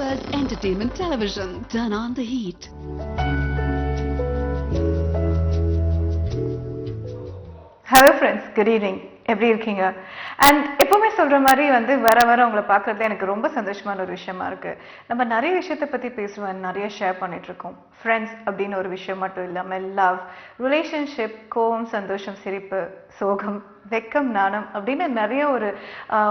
first entertainment television. Turn on the heat. Hello friends, good evening. எப்படி இருக்கீங்க? And எப்பவுமே சொல்ற மாதிரி வர உங்களை பார்க்கறதுல எனக்கு ரொம்ப சந்தோஷமான ஒரு விஷயமா இருக்கு. நம்ம நிறைய விஷயத்தை பத்தி பேசுவோம், நிறைய ஷேர் பண்ணிட்டு இருக்கோம். ஃப்ரெண்ட்ஸ் அப்படின்னு ஒரு விஷயம் மட்டும் இல்லாமல் லவ், ரிலேஷன்ஷிப், கோவம், சந்தோஷம், சிரிப்பு, சோகம், வெக்கம், நாணம் அப்படின்னு நிறைய ஒரு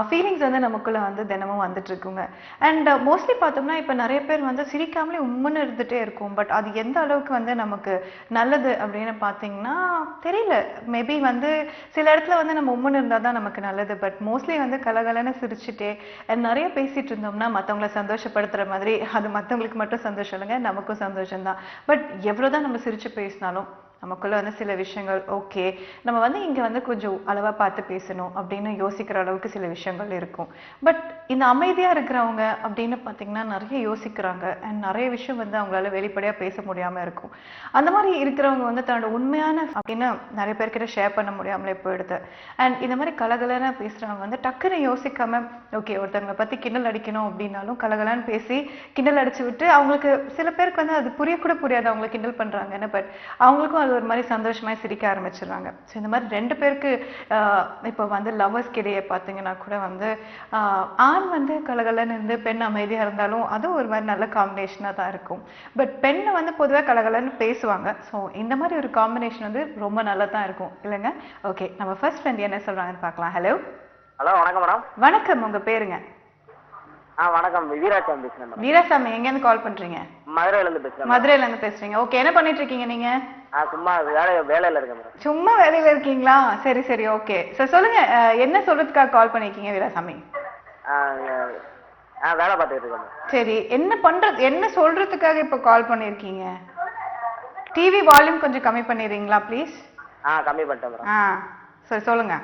ஃபீலிங்ஸ் நமக்குள்ள தினமும் வந்துட்டு இருக்குங்க. அண்ட் மோஸ்ட்லி பார்த்தோம்னா இப்போ நிறைய பேர் சிரிக்காமலே உம்முன்னு இருந்துட்டே இருக்கும். பட் அது எந்த அளவுக்கு நமக்கு நல்லது அப்படின்னு பார்த்தீங்கன்னா தெரியல. மேபி சில இடத்துல நம்ம உம்முன்னு இருந்தால் தான் நமக்கு நல்லது. பட் மோஸ்ட்லி கலகலன்னு சிரிச்சுட்டே நிறைய பேசிட்டு இருந்தோம்னா மற்றவங்களை சந்தோஷப்படுத்துற மாதிரி அது மற்றவங்களுக்கு மட்டும் சந்தோஷம் இல்லைங்க, நமக்கும் சந்தோஷம் தான். பட் எவ்வளோதான் நம்ம சிரிச்சு பேசினாலும் நமக்குள்ள சில விஷயங்கள் ஓகே நம்ம இங்க கொஞ்சம் அளவா பார்த்து பேசணும் அப்படின்னு யோசிக்கிற அளவுக்கு சில விஷயங்கள் இருக்கும். பட் இந்த அமைதியா இருக்கிறவங்க அப்படின்னு பார்த்தீங்கன்னா நிறைய யோசிக்கிறாங்க. அண்ட் நிறைய விஷயம் அவங்களால வெளிப்படையா பேச முடியாம இருக்கும். அந்த மாதிரி இருக்கிறவங்க தன்னோட உண்மையான அப்படின்னு நிறைய பேர்கிட்ட ஷேர் பண்ண முடியாமலே போயிடுது. அண்ட் இந்த மாதிரி கலகலன்னு பேசுறவங்க டக்குன்னு யோசிக்காம ஓகே ஒருத்தவங்களை பத்தி கிண்டல் அடிக்கணும் அப்படின்னாலும் கலகலன்னு பேசி கிண்டல் அடிச்சு விட்டு அவங்களுக்கு சில பேருக்கு அது புரியக்கூட புரியாது அவங்களை கிண்டல் பண்றாங்கன்னு. பட் அவங்களுக்கும் ஒரு மாதிரி சந்தோஷமா சிரிக்க ஆரம்பிச்சிடுறாங்க. ஸோ இந்த மாதிரி ரெண்டு பேருக்கு இப்போ லவ்வர்ஸ்க்கு இடையே பார்த்தீங்கன்னா கூட ஆண் கலகலன்னு இருந்து பெண் அமைதியா இருந்தாலும் அதுவும் ஒரு மாதிரி நல்ல காம்பினேஷனா தான் இருக்கும். பட் பெண்ணை பொதுவாக கலகலன்னு பேசுவாங்க. ஸோ இந்த மாதிரி ஒரு காம்பினேஷன் ரொம்ப நல்லா தான் இருக்கும் இல்லைங்க? ஓகே, நம்ம ஃபர்ஸ்ட் ஃப்ரெண்ட் என்ன சொல்றாங்கன்னு பார்க்கலாம். ஹலோ. ஹலோ, வணக்கம் மேடம். வணக்கம், உங்க பேருங்க? வணக்கம், வீராசாமி பேசுறேன். வீராசாமி, எங்க இருந்து கால் பண்றீங்க? மதுரையில இருந்து பேசுறேன். மதுரையில இருந்து பேசுறீங்க. ஓகே, என்ன பண்ணிட்டு இருக்கீங்க நீங்க? சும்மா வேலையில இருக்கேன் மேடம். சும்மா வேலையில இருக்கீங்களா? சரி சரி, ஓகே. சார் சொல்லுங்க, என்ன சொல்றதுக்காக கால் பண்ணிருக்கீங்க வீராசாமி? வேலை பார்த்துட்டு இருக்கேன். சரி, என்ன சொல்றதுக்காக இப்ப கால் பண்ணிருக்கீங்க? டிவி வால்யூம் கொஞ்சம் கம்மி பண்ணிடுறீங்களா ப்ளீஸ்? கம்மி பண்ணிட்டேன் மேடம். சரி சொல்லுங்க.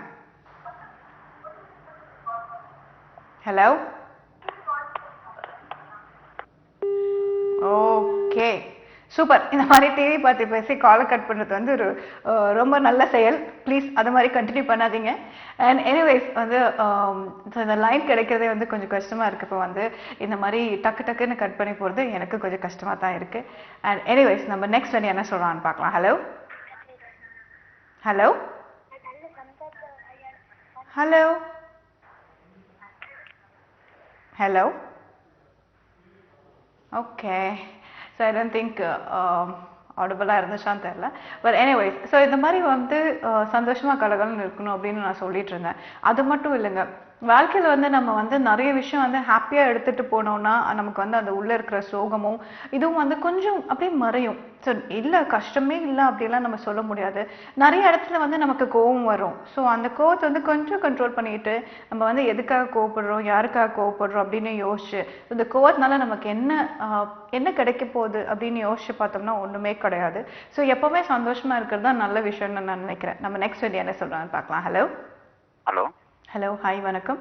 ஹலோ. Okay, super. இந்த மாதிரி டிவி பார்த்து பேசி காலை கட் பண்ணுறது ஒரு ரொம்ப நல்ல செயல். ப்ளீஸ் அது மாதிரி கண்டினியூ பண்ணாதீங்க. அண்ட் எனிவேஸ் இந்த லைன் கிடைக்கிறதே கொஞ்சம் கஷ்டமாக இருக்குது. இப்போ இந்த மாதிரி டக்குன்னு கட் பண்ணி போகிறது எனக்கு கொஞ்சம் கஷ்டமாக தான் இருக்குது. அண்ட் எனிவேஸ் நம்ம நெக்ஸ்ட் என்ன சொல்கிறான்னு பார்க்கலாம். Hello. Hello. Hello. Hello. Okay, so I don't think ஆடிபிளாக இருந்துச்சான்னு தெரியல. பட் எனிவேஸ், ஸோ இந்த மாதிரி சந்தோஷமாக கலகலன்னு இருக்கணும் அப்படின்னு நான் சொல்லிட்டு இருந்தேன். அது மட்டும் இல்லைங்க, வாழ்க்கையில் நம்ம நிறைய விஷயம் ஹாப்பியாக எடுத்துகிட்டு போனோம்னா நமக்கு அந்த உள்ளே இருக்கிற சோகமும் இதுவும் கொஞ்சம் அப்படியே மறையும். ஸோ இல்லை கஷ்டமே இல்லை அப்படிலாம் நம்ம சொல்ல முடியாது. நிறைய இடத்துல நமக்கு கோவம் வரும். ஸோ அந்த கோவத்தை கொஞ்சம் கண்ட்ரோல் பண்ணிட்டு நம்ம எதுக்காக கோவப்படுறோம், யாருக்காக கோவப்படுறோம் அப்படின்னு யோசிச்சு இந்த கோவத்தினால நமக்கு என்ன கிடைக்க போகுது அப்படின்னு யோசிச்சு பார்த்தோம்னா ஒன்றுமே கிடையாது. ஸோ எப்போவுமே சந்தோஷமாக இருக்கிறது தான் நல்ல விஷயம்னு நான் நினைக்கிறேன். நம்ம நெக்ஸ்ட் என்ன சொல்கிறான்னு பார்க்கலாம். ஹலோ. ஹலோ. ஹலோ, ஹாய், வணக்கம்.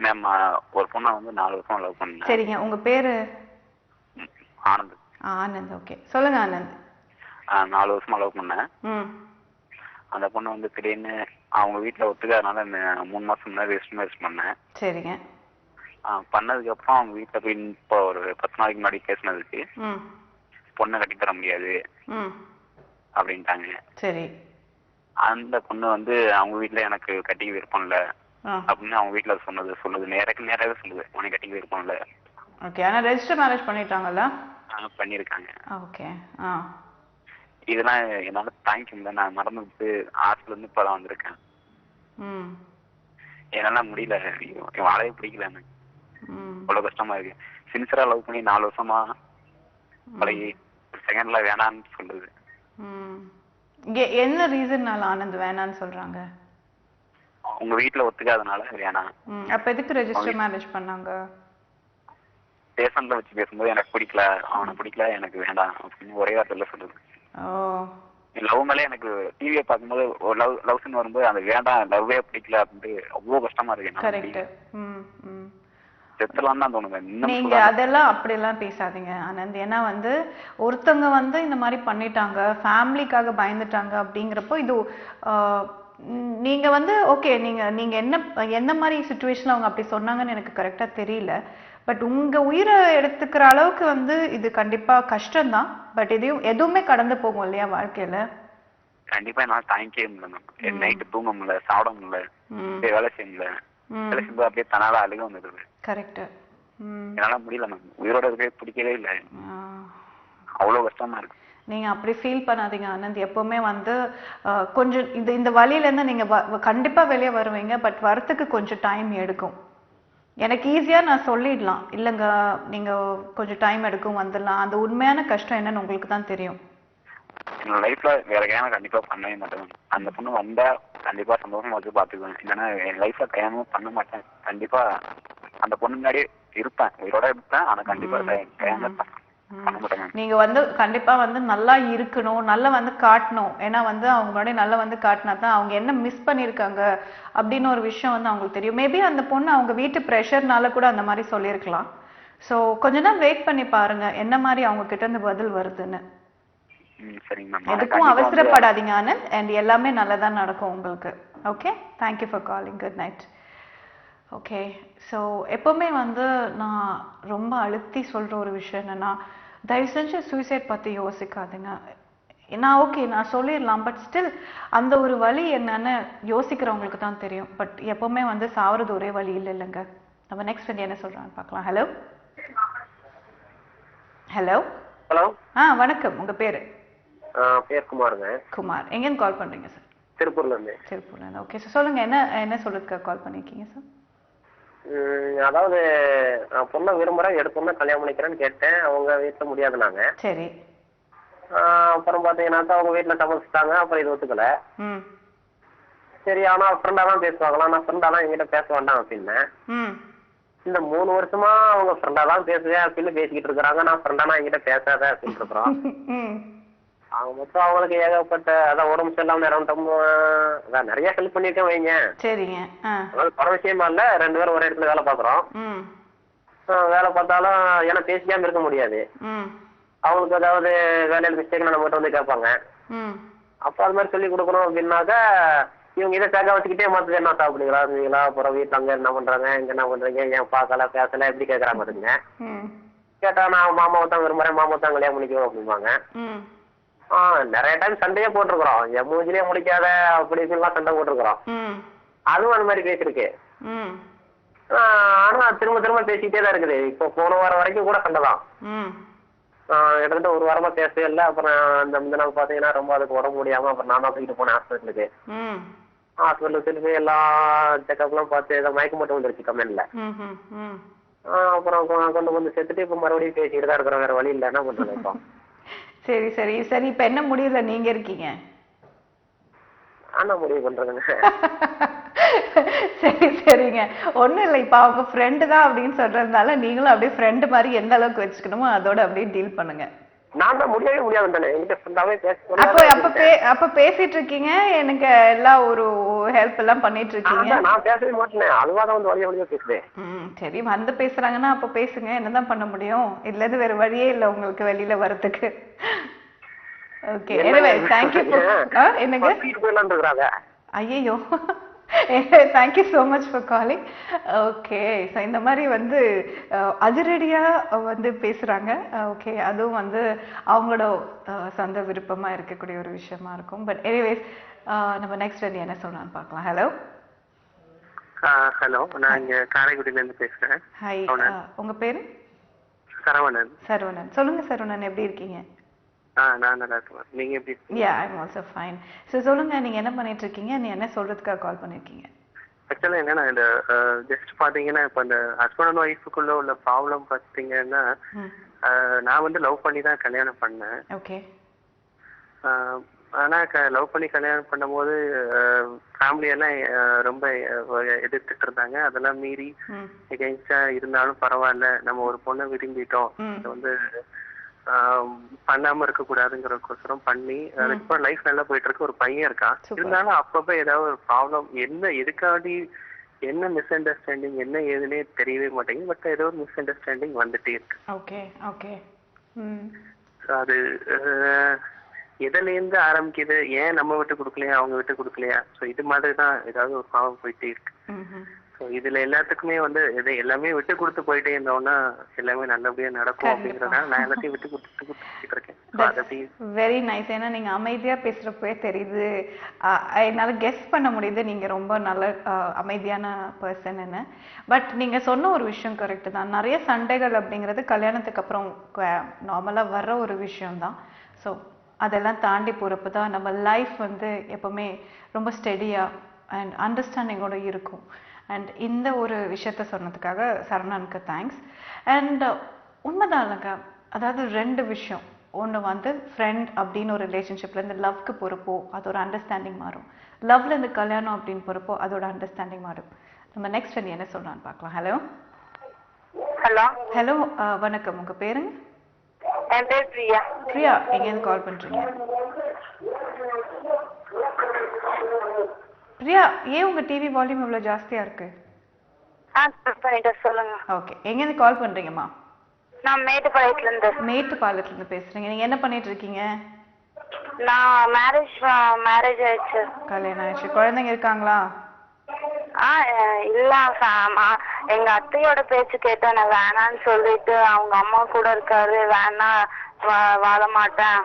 மேம், ஒரு பொண்ணை 4 வருஷம் லவ் பண்ணேன். சரிங்க, உங்க பேரு? ஆனந்த். ஆனந்த், ஓகே. சொல்லுங்க ஆனந்த். 4 வருஷமா லவ் பண்ணேன். அந்த பொண்ணு திடீர்னு அவங்க வீட்டில் ஒத்துக்காதனால 3 மாசம் முன்னாடி ரெஸ்ட் பண்ணேன். சரிங்க. பண்ணதுக்கு அப்புறம் அவங்க வீட்டில் போய் இப்போ ஒரு 10 நாளைக்கு முன்னாடி பேசினதுக்கு பொண்ணை கட்டி தர முடியாது அப்படின்ட்டாங்க. சரி. அந்த பொண்ணு அவங்க வீட்டுல எனக்கு கட்டிக்க விருப்பம் இல்ல அப்படின்னு அவங்க வீட்டுல சொல்லுது நேராவே சொல்லுது, உனக்கு கட்டிக்க விருப்பம் இல்ல. ஓகே, ஆனா ரெஜிஸ்டர் மேரேஜ் பண்ணிட்டாங்கல்ல? பண்ணிருக்காங்க. ஓகே. இதெல்லாம் என்னால தாங்கிக்க முடியல. நான் மறந்துட்டு ஹாஸ்டல்ல இருந்து இப்பதான் வந்திருக்கேன். என்னால முடியல, வாழவே பிடிக்கல எனக்கு. அவ்வளவு கஷ்டமா இருக்கு. சின்சியரா லவ் பண்ணி 4 வருஷமா பழகி செகண்ட்ல வேணான்னு சொல்லுது. என்ன ரீசன்னால ஆனந்த் வேணான்னு சொல்றாங்க? உங்க வீட்டுல ஒத்துக்காதனால வேணாம். அப்ப எதுக்கு ரெஜிஸ்டர் மேரேஜ் பண்ணாங்க? ஸ்டேஷன்ல வச்சு பேசும்போது எனக்கு பிடிக்கல, அவனை பிடிக்கல, எனக்கு வேண்டாம் அப்படின்னு ஒரே வார்த்தையில சொல்லுது. லவ் மேலே எனக்கு டிவியை பார்க்கும்போது லவ் சீன் வரும்போது அந்த வேண்டாம், லவ்வே பிடிக்கல அப்படின்ட்டு அவ்வளவு கஷ்டமா இருக்கு. செத்துலாம் தான் தோணுது. நீங்க அதெல்லாம் அப்படியெல்லாம் பேசாதீங்க ஆனந்த். ஏன்னா ஒருத்தவங்க இந்த மாதிரி பண்ணிட்டாங்க, ஃபேமிலிக்காக பயந்துட்டாங்க அப்படிங்கிறப்போ இது நீங்க ஓகே நீங்க என்ன எந்த மாதிரி சுச்சுவேஷன்ல அவங்க அப்படி சொன்னாங்கன்னு எனக்கு கரெக்டா தெரியல. பட் உங்க உயிரை எடுத்துக்கிற அளவுக்கு வந்து இது கண்டிப்பா கஷ்டம்தான். பட் எதுவுமே கடந்து போகும் இல்லையா வாழ்க்கையில. கண்டிப்பா என்னால தாங்கிக்கவே முடியல மேம். நைட்டு தூங்க முடியல, சாப்பிட முடியல, வேலை செய்ய முடியல. வேலை செய்யும்போது அப்படியே தனால அழுக வந்துடுது. கரெக்ட். என்னால முடியல மேம். உயிரோட இருக்கவே பிடிக்கவே இல்லை. அவ்வளவு கஷ்டமா இருக்கு. நீங்க அப்படி ஃபீல் பண்ணாதீங்க ஆனந்த். எப்பவுமே வந்து கொஞ்சம் இந்த வழியில இருந்து நீங்க கண்டிப்பா வெளியே வருவீங்க. பட் வரத்துக்கு கொஞ்சம் டைம் எடுக்கும். எனக்கு ஈஸியா நான் சொல்லிடலாம், இல்லைங்க நீங்க கொஞ்சம் டைம் எடுக்கும் வந்துடலாம். அந்த உண்மையான கஷ்டம் என்னன்னு உங்களுக்கு தான் தெரியும். என்னோட லைஃப்ல வேற கல்யாணம் கண்டிப்பா பண்ணவே மாட்டேன். அந்த பொண்ணு வந்தா கண்டிப்பா சந்தோஷமா வச்சு பாத்துக்குவேன். இல்லைன்னா என் லைஃப்ல கல்யாணமும் பண்ண மாட்டேன். கண்டிப்பா அந்த பொண்ணு முன்னாடியே இருப்பேன், உயிரோட இருப்பேன். ஆனா கண்டிப்பா கல்யாணம் நீங்க வந்து கண்டிப்பா வந்து நல்லா இருக்கணும், நல்லா வந்து காட்டணும். ஏன்னா வந்து அவங்க முன்னாடி நல்லா வந்து காட்டினா தான் அவங்க என்ன மிஸ் பண்ணிருக்காங்க அப்படின்னு ஒரு விஷயம் வந்து அவங்களுக்கு தெரியும். மேபி அந்த பொண்ணு அவங்க வீட்டு ப்ரெஷர்னால கூட அந்த மாதிரி சொல்லியிருக்கலாம். ஸோ கொஞ்ச நேரம் வெயிட் பண்ணி பாருங்க என்ன மாதிரி அவங்க கிட்ட இருந்து பதில் வருதுன்னு. எதுக்கும் அவசரப்படாதீங்க ஆனந்த். அண்ட் எல்லாமே நல்லதா நடக்கும் உங்களுக்கு. Okay, thank you for calling. Good night. Okay, so எப்போவுமே வந்து நான் ரொம்ப அழுத்தி சொல்கிற ஒரு விஷயம் என்னென்னா, தயவு செஞ்சு சூசைட் பற்றி யோசிக்காதுங்க. நான் ஓகே நான் சொல்லிடலாம், பட் ஸ்டில் அந்த ஒரு வழி என்னன்னு யோசிக்கிறவங்களுக்கு தான் தெரியும். பட் எப்போவுமே வந்து சாவறது ஒரே வழி இல்லைங்க. நம்ம நெக்ஸ்ட் வந்து என்ன சொல்கிறான்னு பார்க்கலாம். Hello hello hello. வணக்கம். உங்கள் பேர்? பேர் குமாருங்க. குமார். எங்கேருந்து கால் பண்ணுறீங்க சார்? திருப்பூர்லேருந்து. திருப்பூர்லேருந்து. ஓகே சார், சொல்லுங்கள் என்ன சொல்லுறதுக்காக கால் பண்ணியிருக்கீங்க சார்? அதாவது நான் பொண்ணை விரும்புறேன், எடுத்தோம்னா கல்யாணம் பண்ணிக்கிறேன்னு கேட்டேன். அவங்க வீட்டில் முடியாதுனாங்க. சரி. அப்புறம் பார்த்தீங்கன்னாக்கா அவங்க வீட்டில் சமைச்சிட்டாங்க. அப்புறம் இது ஒத்துக்கல. சரி, ஆனால் ஃப்ரெண்டாக தான் பேசுவாங்களா? நான் ஃப்ரெண்டாலாம் என்கிட்ட பேச வேண்டாம் அப்படின்னேன். இந்த 3 வருஷமா அவங்க ஃப்ரெண்டாக தான் பேசுவேன் அப்படின்னு பேசிக்கிட்டு இருக்கிறாங்க. நான் ஃப்ரெண்டானா என்கிட்ட பேசாத அப்படின்னு இருக்கிறோம். அவங்க மொத்தம் அவங்களுக்கு ஏகப்பட்ட அதான் உடம்பு சரியில்லாம அதான் நிறைய ஹெல்ப் பண்ணிருக்கேன் வைங்க. சரிங்க. அதாவது பல விஷயமா இல்ல, 2 பேரும் ஒரே இடத்துல வேலை பாக்குறோம். வேலை பார்த்தாலும் ஏன்னா பேசிக்காம இருக்க முடியாது. அவங்களுக்கு ஏதாவது வேலையில மிஸ்டேக் நம்ம கிட்ட வந்து கேட்பாங்க. அப்ப அது மாதிரி சொல்லி கொடுக்கணும் அப்படின்னாக்கா இவங்க இதை சேர்க்க வச்சுக்கிட்டே மற்றது என்ன சாப்பிடுங்களா, அப்புறம் வீட்டுல அங்க என்ன பண்றாங்க, இங்க என்ன பண்றீங்க, ஏன் பார்க்கல பேசல எப்படி கேட்கறாங்க பாத்துங்க. கேட்டா நான் மாமாவை தான் விரும்புறேன், மாமாவை தான் கல்யாணம் பண்ணிக்குவோம் அப்படிம்பாங்க. நிறைய டைம் சண்டையே போட்டிருக்கிறோம். என் மூஞ்சிலேயே முடிக்காத அப்படி இப்படிலாம் சண்டை போட்டிருக்கிறோம். அதுவும் அந்த மாதிரி பேசிருக்கு. ஆனா திரும்ப திரும்ப பேசிக்கிட்டே தான் இருக்குது. இப்போ போன வாரம் வரைக்கும் கூட சண்டை தான். கிட்டத்தட்ட 1 வாரமா பேசவே இல்லை. அப்புறம் இந்த நாள் பாத்தீங்கன்னா ரொம்ப அதுக்கு உடம்பு முடியாம அப்புறம் நான் தான் தூக்கிட்டு போனேன் ஹாஸ்பிட்டலுக்கு. ஹாஸ்பிட்டலுக்கு திருப்பி எல்லா செக்அப்லாம் பார்த்து ஏதோ மயக்கம் மட்டும் வந்துருச்சு கம்மியில. அப்புறம் கொண்டு வந்து சேர்த்துட்டு இப்ப மறுபடியும் பேசிக்கிட்டு தான் இருக்கிறோம். வேற வழி இல்லை, என்ன பண்றது இப்போ. சரி சரி சரி, இப்ப என்ன முடிவுல நீங்க இருக்கீங்க? ஆனா முடிவு பண்றதுங்க. சரி சரிங்க, ஒண்ணும் இல்லை. இப்ப அவங்க ஃப்ரெண்டு தான் அப்படின்னு சொல்றதுனால நீங்களும் அப்படியே ஃப்ரெண்டு மாதிரி எந்த அளவுக்கு வச்சுக்கணுமோ அதோட அப்படியே டீல் பண்ணுங்க. நான் தான் முடியவே முடியாது. அப்ப பேசிட்டு இருக்கீங்க, எனக்கு எல்லாம் ஒரு ஹெல்ப் எல்லாம் பண்ணிட்டு இருக்கீங்க. நான் பேசவே மாட்டேன், அதுவாதான் வந்து வழியா வழியா பேசுறேன். சரி, வந்து பேசுறாங்கன்னா அப்ப பேசுங்க, என்னதான் பண்ண முடியும்? இதுல இருந்து வேற வழியே இல்லை உங்களுக்கு வெளியில வரதுக்கு. Okay, anyway thank you. என்னங்க? ஐயோ, thank you so much for calling. Okay, so இந்த மாதிரி வந்து அதிரடியாக வந்து பேசுகிறாங்க. ஓகே, அதுவும் வந்து அவங்களோட சொந்த விருப்பமாக இருக்கக்கூடிய ஒரு விஷயமா இருக்கும். பட் எனிவேஸ் நம்ம நெக்ஸ்ட் வந்து என்ன சொல்லலாம்னு பார்க்கலாம். ஹலோ ஹலோ, நான் இங்கே காரைக்குடியிலேருந்து பேசுகிறேன். ஹாய், உங்கள் பேர்? சரவணன். சரவணன். சொல்லுங்கள் சரவணன், எப்படி இருக்கீங்க? நான் நல்லா இருக்கேன். நீங்க எப்படி இருக்கீங்க? Yeah, I'm also fine. So சொல்லுங்க, நீங்க என்ன பண்ணிட்டு இருக்கீங்க? நீ என்ன சொல்றதுக்காக கால் பண்ணிருக்கீங்க? ஆக்சுவலா என்னன்னா, இந்த ஜஸ்ட் பாத்தீங்கன்னா இப்ப இந்த ஹஸ்பண்ட் அண்ட் ஒய்ஃபுக்குள்ள உள்ள ப்ராப்ளம் பாத்தீங்கன்னா, நான் வந்து லவ் பண்ணி தான் கல்யாணம் பண்ணேன். ஓகே. ஆனா லவ் பண்ணி கல்யாணம் பண்ணும்போது ஃபேமிலி எல்லாம் ரொம்ப எதிர்த்துட்டு இருந்தாங்க. அதெல்லாம் மீறி எகெயின்ஸ்டா இருந்தாலும் பரவாயில்ல, நம்ம ஒரு பொண்ணை விரும்பிட்டோம், வந்து பண்ணாம இருக்க கூடாதுங்கிறதுக்கோசரம் பண்ணி அதுக்கப்புறம் லைஃப் நல்லா போயிட்டு இருக்கு. ஒரு பையன் இருக்கான். இருந்தாலும் அப்பப்ப ஏதாவது ஒரு ப்ராப்ளம், என்ன எதுக்காண்டி, என்ன மிஸ் அண்டர்ஸ்டாண்டிங் என்ன ஏதுன்னே தெரியவே மாட்டேங்குது. பட் ஏதோ ஒரு மிஸ் அண்டர்ஸ்டாண்டிங் வந்துட்டே இருக்கு. Okay okay. அது எதுலேருந்து ஆரம்பிக்குது, ஏன் நம்ம விட்டு கொடுக்கலையா அவங்க விட்டு கொடுக்கலையா, ஸோ இது மாதிரி தான் ஏதாவது ஒரு ப்ராப்ளம் போயிட்டே இருக்கு. ஸோ இதுல எல்லாத்துக்குமே வந்து இது எல்லாமே விட்டு கொடுத்து போயிட்டே இருந்தோம்னா எல்லாமே நல்லபடியா நடக்கும் அப்படிங்கறதுனால நான் எல்லாத்தையும் விட்டு கொடுத்துட்டு இருக்கேன். Very nice. ஏன்னா நீங்க அமைதியா பேசுறப்பவே தெரியுது, என்னால கெஸ் பண்ண முடியுது நீங்க ரொம்ப நல்ல அமைதியான பர்சன். பட் நீங்க சொன்ன ஒரு விஷயம் கரெக்ட் தான். நிறைய சண்டைகள் அப்படிங்கிறது கல்யாணத்துக்கு அப்புறம் நார்மலா வர்ற ஒரு விஷயம் தான். ஸோ அதெல்லாம் தாண்டி போறப்ப தான் நம்ம லைஃப் வந்து எப்பவுமே ரொம்ப ஸ்டெடியா அண்ட் அண்டர்ஸ்டாண்டிங்கோட இருக்கும். அண்ட் இந்த ஒரு விஷயத்த சொன்னதுக்காக சரவணனுக்கு தேங்க்ஸ். அண்ட் உண்மைதான் இல்லைங்க, அதாவது 2 விஷயம். ஒன்று வந்து ஃப்ரெண்ட் அப்படின்னு ஒரு ரிலேஷன்ஷிப்லேருந்து லவ்க்கு போகிறப்போ அது ஒரு அண்டர்ஸ்டாண்டிங் மாறும். லவ்லேருந்து கல்யாணம் அப்படின்னு போகிறப்போ அதோட அண்டர்ஸ்டாண்டிங் மாறும். நம்ம நெக்ஸ்ட் வந்து என்ன சொல்கிறான்னு பார்க்கலாம். ஹலோ ஹலோ ஹலோ வணக்கம். உங்கள் பேருங்க? என் பேர் பிரியா. பிரியா, எங்கேருந்து கால் பண்ணுறீங்க? பிரியா, ஏன் உங்க டிவி வால்யூம் இவ்வளவு ஜாஸ்தியா இருக்கு? சொல்லுங்க. ஓகே, எங்கேருந்து கால் பண்றீங்கம்மா? நான் மேட்டுப்பாளையத்துல இருந்து. மேட்டுப்பாளையத்துல இருந்து பேசுறீங்க. நீங்க என்ன பண்ணிட்டு இருக்கீங்க? நான் மேரேஜ் ஆயிடுச்சு. கல்யாணம் ஆயிடுச்சு. குழந்தைங்க இருக்காங்களா? இல்ல, எங்க அத்தையோட பேச்சு கேட்டேன். நான் வேணான்னு சொல்லிட்டு அவங்க அம்மா கூட இருக்காரு, வேணா வாழ மாட்டேன்.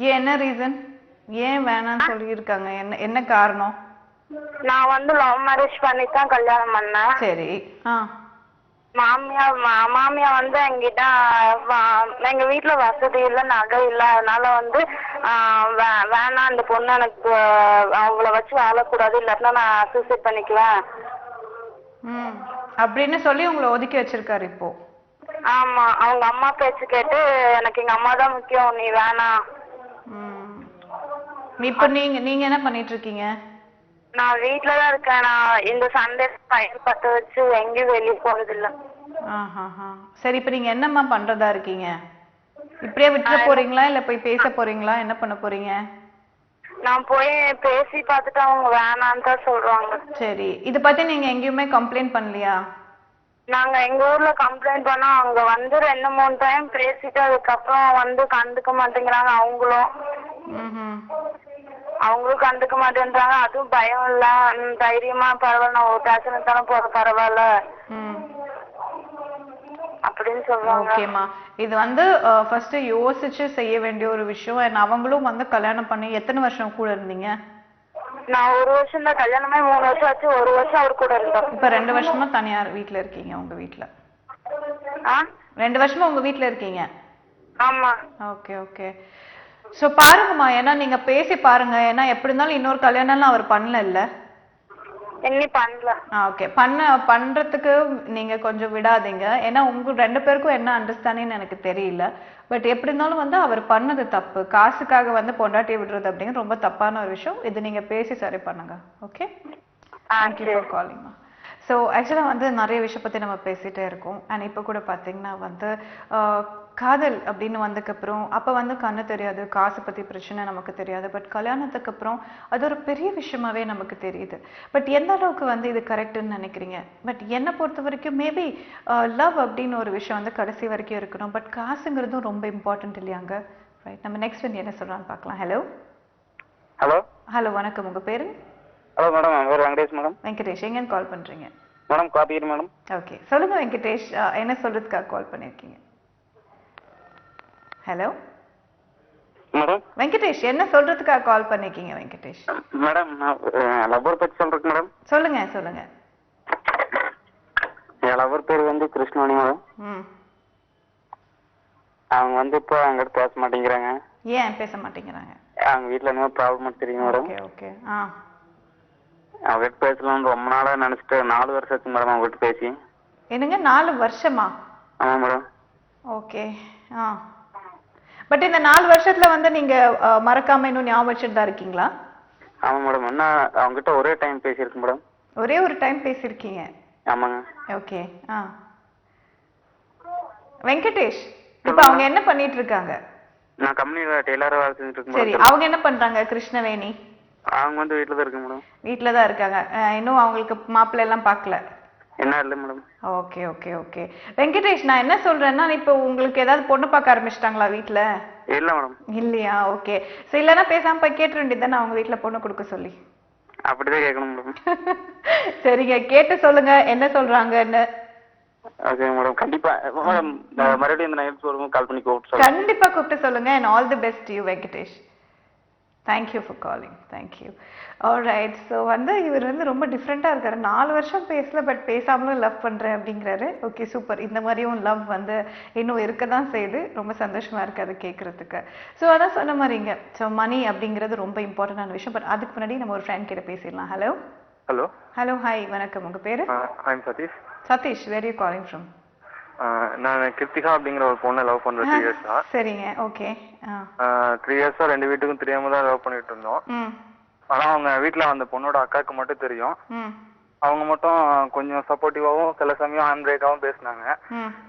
ஏன், என்ன ரீசன்? ஏன் வேணான்னு சொல்லி இருக்காங்க? என்ன காரணம்? நான் வந்து லவ் மேரேஜ் பண்ணி தான் கல்யாணம் பண்ணேன். சரி. மாமியா வந்து எங்கிட்ட எங்க வீட்டுல வசதி இல்ல, நகை இல்ல, அதனால வந்து வேணாம் அந்த பொண்ணு எனக்கு அவங்கள வச்சு வாழக்கூடாது, இல்லாட்டினா நான் சூசைட் பண்ணிக்குவேன் அப்படின்னு சொல்லி உங்களை ஒதுக்கி வச்சிருக்காரு இப்போ. ஆமா, அவங்க அம்மா பேச்சு கேட்டு எனக்கு எங்க அம்மா தான் முக்கியம், நீ வேணாம். இப்ப நீங்க என்ன பண்ணிட்டு இருக்கீங்க? நான் வீட்டுலதான் இருக்கேன். நான் இந்த சண்டே பையன் பத்த வச்சு எங்கேயும் வெளியே போறது இல்ல. சரி, இப்ப நீங்க என்னம்மா பண்றதா இருக்கீங்க? இப்படியே விட்டுற போறீங்களா இல்ல போய் பேச போறீங்களா? என்ன பண்ண போறீங்க? நான் போய் பேசி பார்த்துட்டு அவங்க வேணான்னு தான் சொல்றாங்க. சரி, இத பத்தி நீங்க எங்கேயுமே கம்ப்ளைண்ட் பண்ணலையா? நாங்க எங்க ஊர்ல கம்ப்ளைண்ட் பண்ணோம். அங்க வந்து 2-3 டைம் பேசிட்டு அதுக்கப்புறம் வந்து கண்டுக்க மாட்டேங்கிறாங்க. அவங்களும் கண்டுக்க மாட்டேன்றாங்க. அதுவும் பயம் இல்ல, தைரியமா பரவாயில்ல, நான் ஒரு டேஷன் எடுத்தாலும் போற பரவாயில்ல அப்படின்னு சொல்லுவாங்க. ஓகேமா, இது வந்து ஃபர்ஸ்ட் யோசிச்சு செய்ய வேண்டிய ஒரு விஷயம். அவங்களும் வந்து கல்யாணம் பண்ணி எத்தனை வருஷம் கூட இருந்தீங்க? நான் 1 வருஷம் தான், கல்யாணமே 3 வருஷம் ஆச்சு. 1 வருஷம் அவர் கூட இருந்தோம். இப்ப 2 வருஷமா தனியா வீட்டுல இருக்கீங்க? உங்க வீட்டுல 2 வருஷமா உங்க வீட்டுல இருக்கீங்க? ஆமா. Okay okay. சோ பாருங்கம்மா, ஏன்னா நீங்க பேசி பாருங்க. ஏன்னா எப்படி இருந்தாலும் இன்னொரு கல்யாணம்லாம் அவர் பண்ணல இல்ல? இன்னும் பண்ணல. ஓகே, பண்றதுக்கு நீங்க கொஞ்சம் விடாதீங்க. ஏன்னா உங்க 2 பேருக்கும் என்ன அண்டர்ஸ்டாண்டிங் எனக்கு தெரியல. பட் எப்படி இருந்தாலும் வந்து அவர் பண்ணது தப்பு. காசுக்காக வந்து பொண்டாட்டியை விடுறது அப்படிங்கிறது ரொம்ப தப்பான ஒரு விஷயம். இது நீங்க பேசி சரி பண்ணுங்க. ஓகே, தேங்க்யூ ஃபார் காலிங்மா. ஸோ ஆக்சுவலாக வந்து நிறைய விஷயம் பற்றி நம்ம பேசிகிட்டே இருக்கோம். அண்ட் இப்போ கூட பார்த்தீங்கன்னா வந்து காதல் அப்படின்னு வந்ததுக்கப்புறம் அப்போ வந்து கண்ணு தெரியாது, காசு பற்றி பிரச்சனை நமக்கு தெரியாது. பட் கல்யாணத்துக்கு அப்புறம் அது ஒரு பெரிய விஷயமாவே நமக்கு தெரியுது. பட் எந்த அளவுக்கு வந்து இது கரெக்டுன்னு நினைக்கிறீங்க? பட் என்னை பொறுத்த வரைக்கும் மேபி லவ் அப்படின்னு ஒரு விஷயம் வந்து கடைசி வரைக்கும் இருக்கணும். பட் காசுங்கிறதும் ரொம்ப இம்பார்ட்டன்ட் இல்லையாங்க? ரைட், நம்ம நெக்ஸ்ட் வந்து என்ன சொல்கிறான்னு பார்க்கலாம். ஹலோ ஹலோ வணக்கம். உங்கள் பேரு? ஹலோ மேடம், என் பேர் வெங்கடேஷ் மேடம். வெங்கடேஷ், எங்கேருந்து கால் பண்ணுறீங்க? Madam காப்பீர் madam. ஓகே, சொல்லுங்க வெங்கடேஷ், என்ன சொல்றதுக்காக கால் பண்ணிருக்கீங்க? Hello madam. வெங்கடேஷ், என்ன சொல்றதுக்காக கால் பண்ணிருக்கீங்க வெங்கடேஷ்? மேடம் நான் லவ்வர் பத்தி சொல்றேன் மேடம். சொல்லுங்க சொல்லுங்க. என் லவ்வர் பேர் வந்து கிருஷ்ணவாணி மேடம். அவங்க வந்து இப்போ அவங்ககிட்ட பேச மாட்டேங்கிறாங்க. ஏன் பேச மாட்டேங்கிறாங்க? அவங்க வீட்டுல என்ன ப்ராப்ளம் தெரியும் மேடம். Okay okay. அவங்ககிட்ட பேசலாம்னு ரொம்ப நாளா நினைச்சிட்டு 4 வருஷம் ஆச்சு மேடம் அவங்ககிட்ட பேசி. என்னங்க 4 வருஷமா? ஆமா மேடம். ஓகே. பட் இந்த 4 வருஷத்துல வந்து நீங்க மறக்காம இன்னும் ஞாபகம் வச்சுட்டு தான் இருக்கீங்களா? ஆமா மேடம். என்ன அவங்ககிட்ட ஒரே டைம் பேசியிருக்கேன் மேடம். ஒரே ஒரு டைம் பேசியிருக்கீங்க? ஆமாங்க. ஓகே. வெங்கடேஷ், இப்போ அவங்க என்ன பண்ணிட்டு இருக்காங்க? நான் கம்பெனில டெய்லரா வேலை செஞ்சுட்டு இருக்கேன். சரி, அவங்க என்ன பண்றாங்க கிருஷ்ணவேணி? அவங்க வந்து வீட்டுல தான் இருக்காங்க மேடம். வீட்டுல தான் இருக்காங்க. இன்னும் அவங்களுக்கு மாப்பிள்ளை எல்லாம் பார்க்கல? என்ன இல்லை madam. Okay okay okay. Venkatesh, நான் என்ன சொல்றேன்னா, இப்போ உங்களுக்கு ஏதாவது பொண்ணு பார்க்க ஆரம்பிச்சிட்டாங்களா வீட்டுல? இல்ல மேடம். இல்லையா? ஓகே. சோ இல்லைன்னா பேசாம போய் கேட்டு வேண்டியதுதானே அவங்க வீட்டுல பொண்ணு கொடுக்க சொல்லி. அப்படிதான் கேட்கணும் மேடம். சரிங்க, கேட்டு சொல்லுங்க என்ன சொல்றாங்கன்னு. ஓகே மேடம், கண்டிப்பா மேடம் மறுபடியும் இந்த நைட் வரும்போது கால் பண்ணி கூப்பிட்டு கண்டிப்பா கூப்பிட்டு சொல்லுங்க. and all the best to you Venkatesh. thank you for calling. thank you. alright, so வந்து இவர் வந்து ரொம்ப டிஃப்ரெண்டா இருக்காரு. 4 வருஷம் பேசல, பட் பேசாமலும் லவ் பண்றேன் அப்படிங்கிறாரு. Okay, super. இந்த மாதிரியும் லவ் வந்து இன்னும் இருக்க தான் செய்யுது. ரொம்ப சந்தோஷமா இருக்கு அது கேட்கறதுக்கு. ஸோ அதான் சொன்ன மாதிரிங்க, ஸோ மணி அப்படிங்கிறது ரொம்ப இம்பார்ட்டன்டான விஷயம். பட் அதுக்கு முன்னாடி நம்ம ஒரு ஃப்ரெண்ட் கிட்ட பேசிடலாம். ஹலோ ஹலோ ஹலோ ஹாய், வணக்கம். உங்க பேரு? I'm Satish. Satish, where are you calling from? நான் கிருத்திகா அப்படிங்கிற ஒரு பொண்ணை லவ் பண்றேன் 3 இயர்ஸா. சரிங்க, ஓகே. 3 இயர்ஸா 2 வீட்டுக்கும் தெரியாம தான் லவ் பண்ணிட்டு இருந்தோம். ஆனா அவங்க வீட்டுல அந்த பொண்ணோட அக்காவுக்கு மட்டும் தெரியும். அவங்க மட்டும் கொஞ்சம் சப்போர்ட்டிவாவும் சில சமயம் ஹேண்ட் பிரேக்காவும் பேசினாங்க.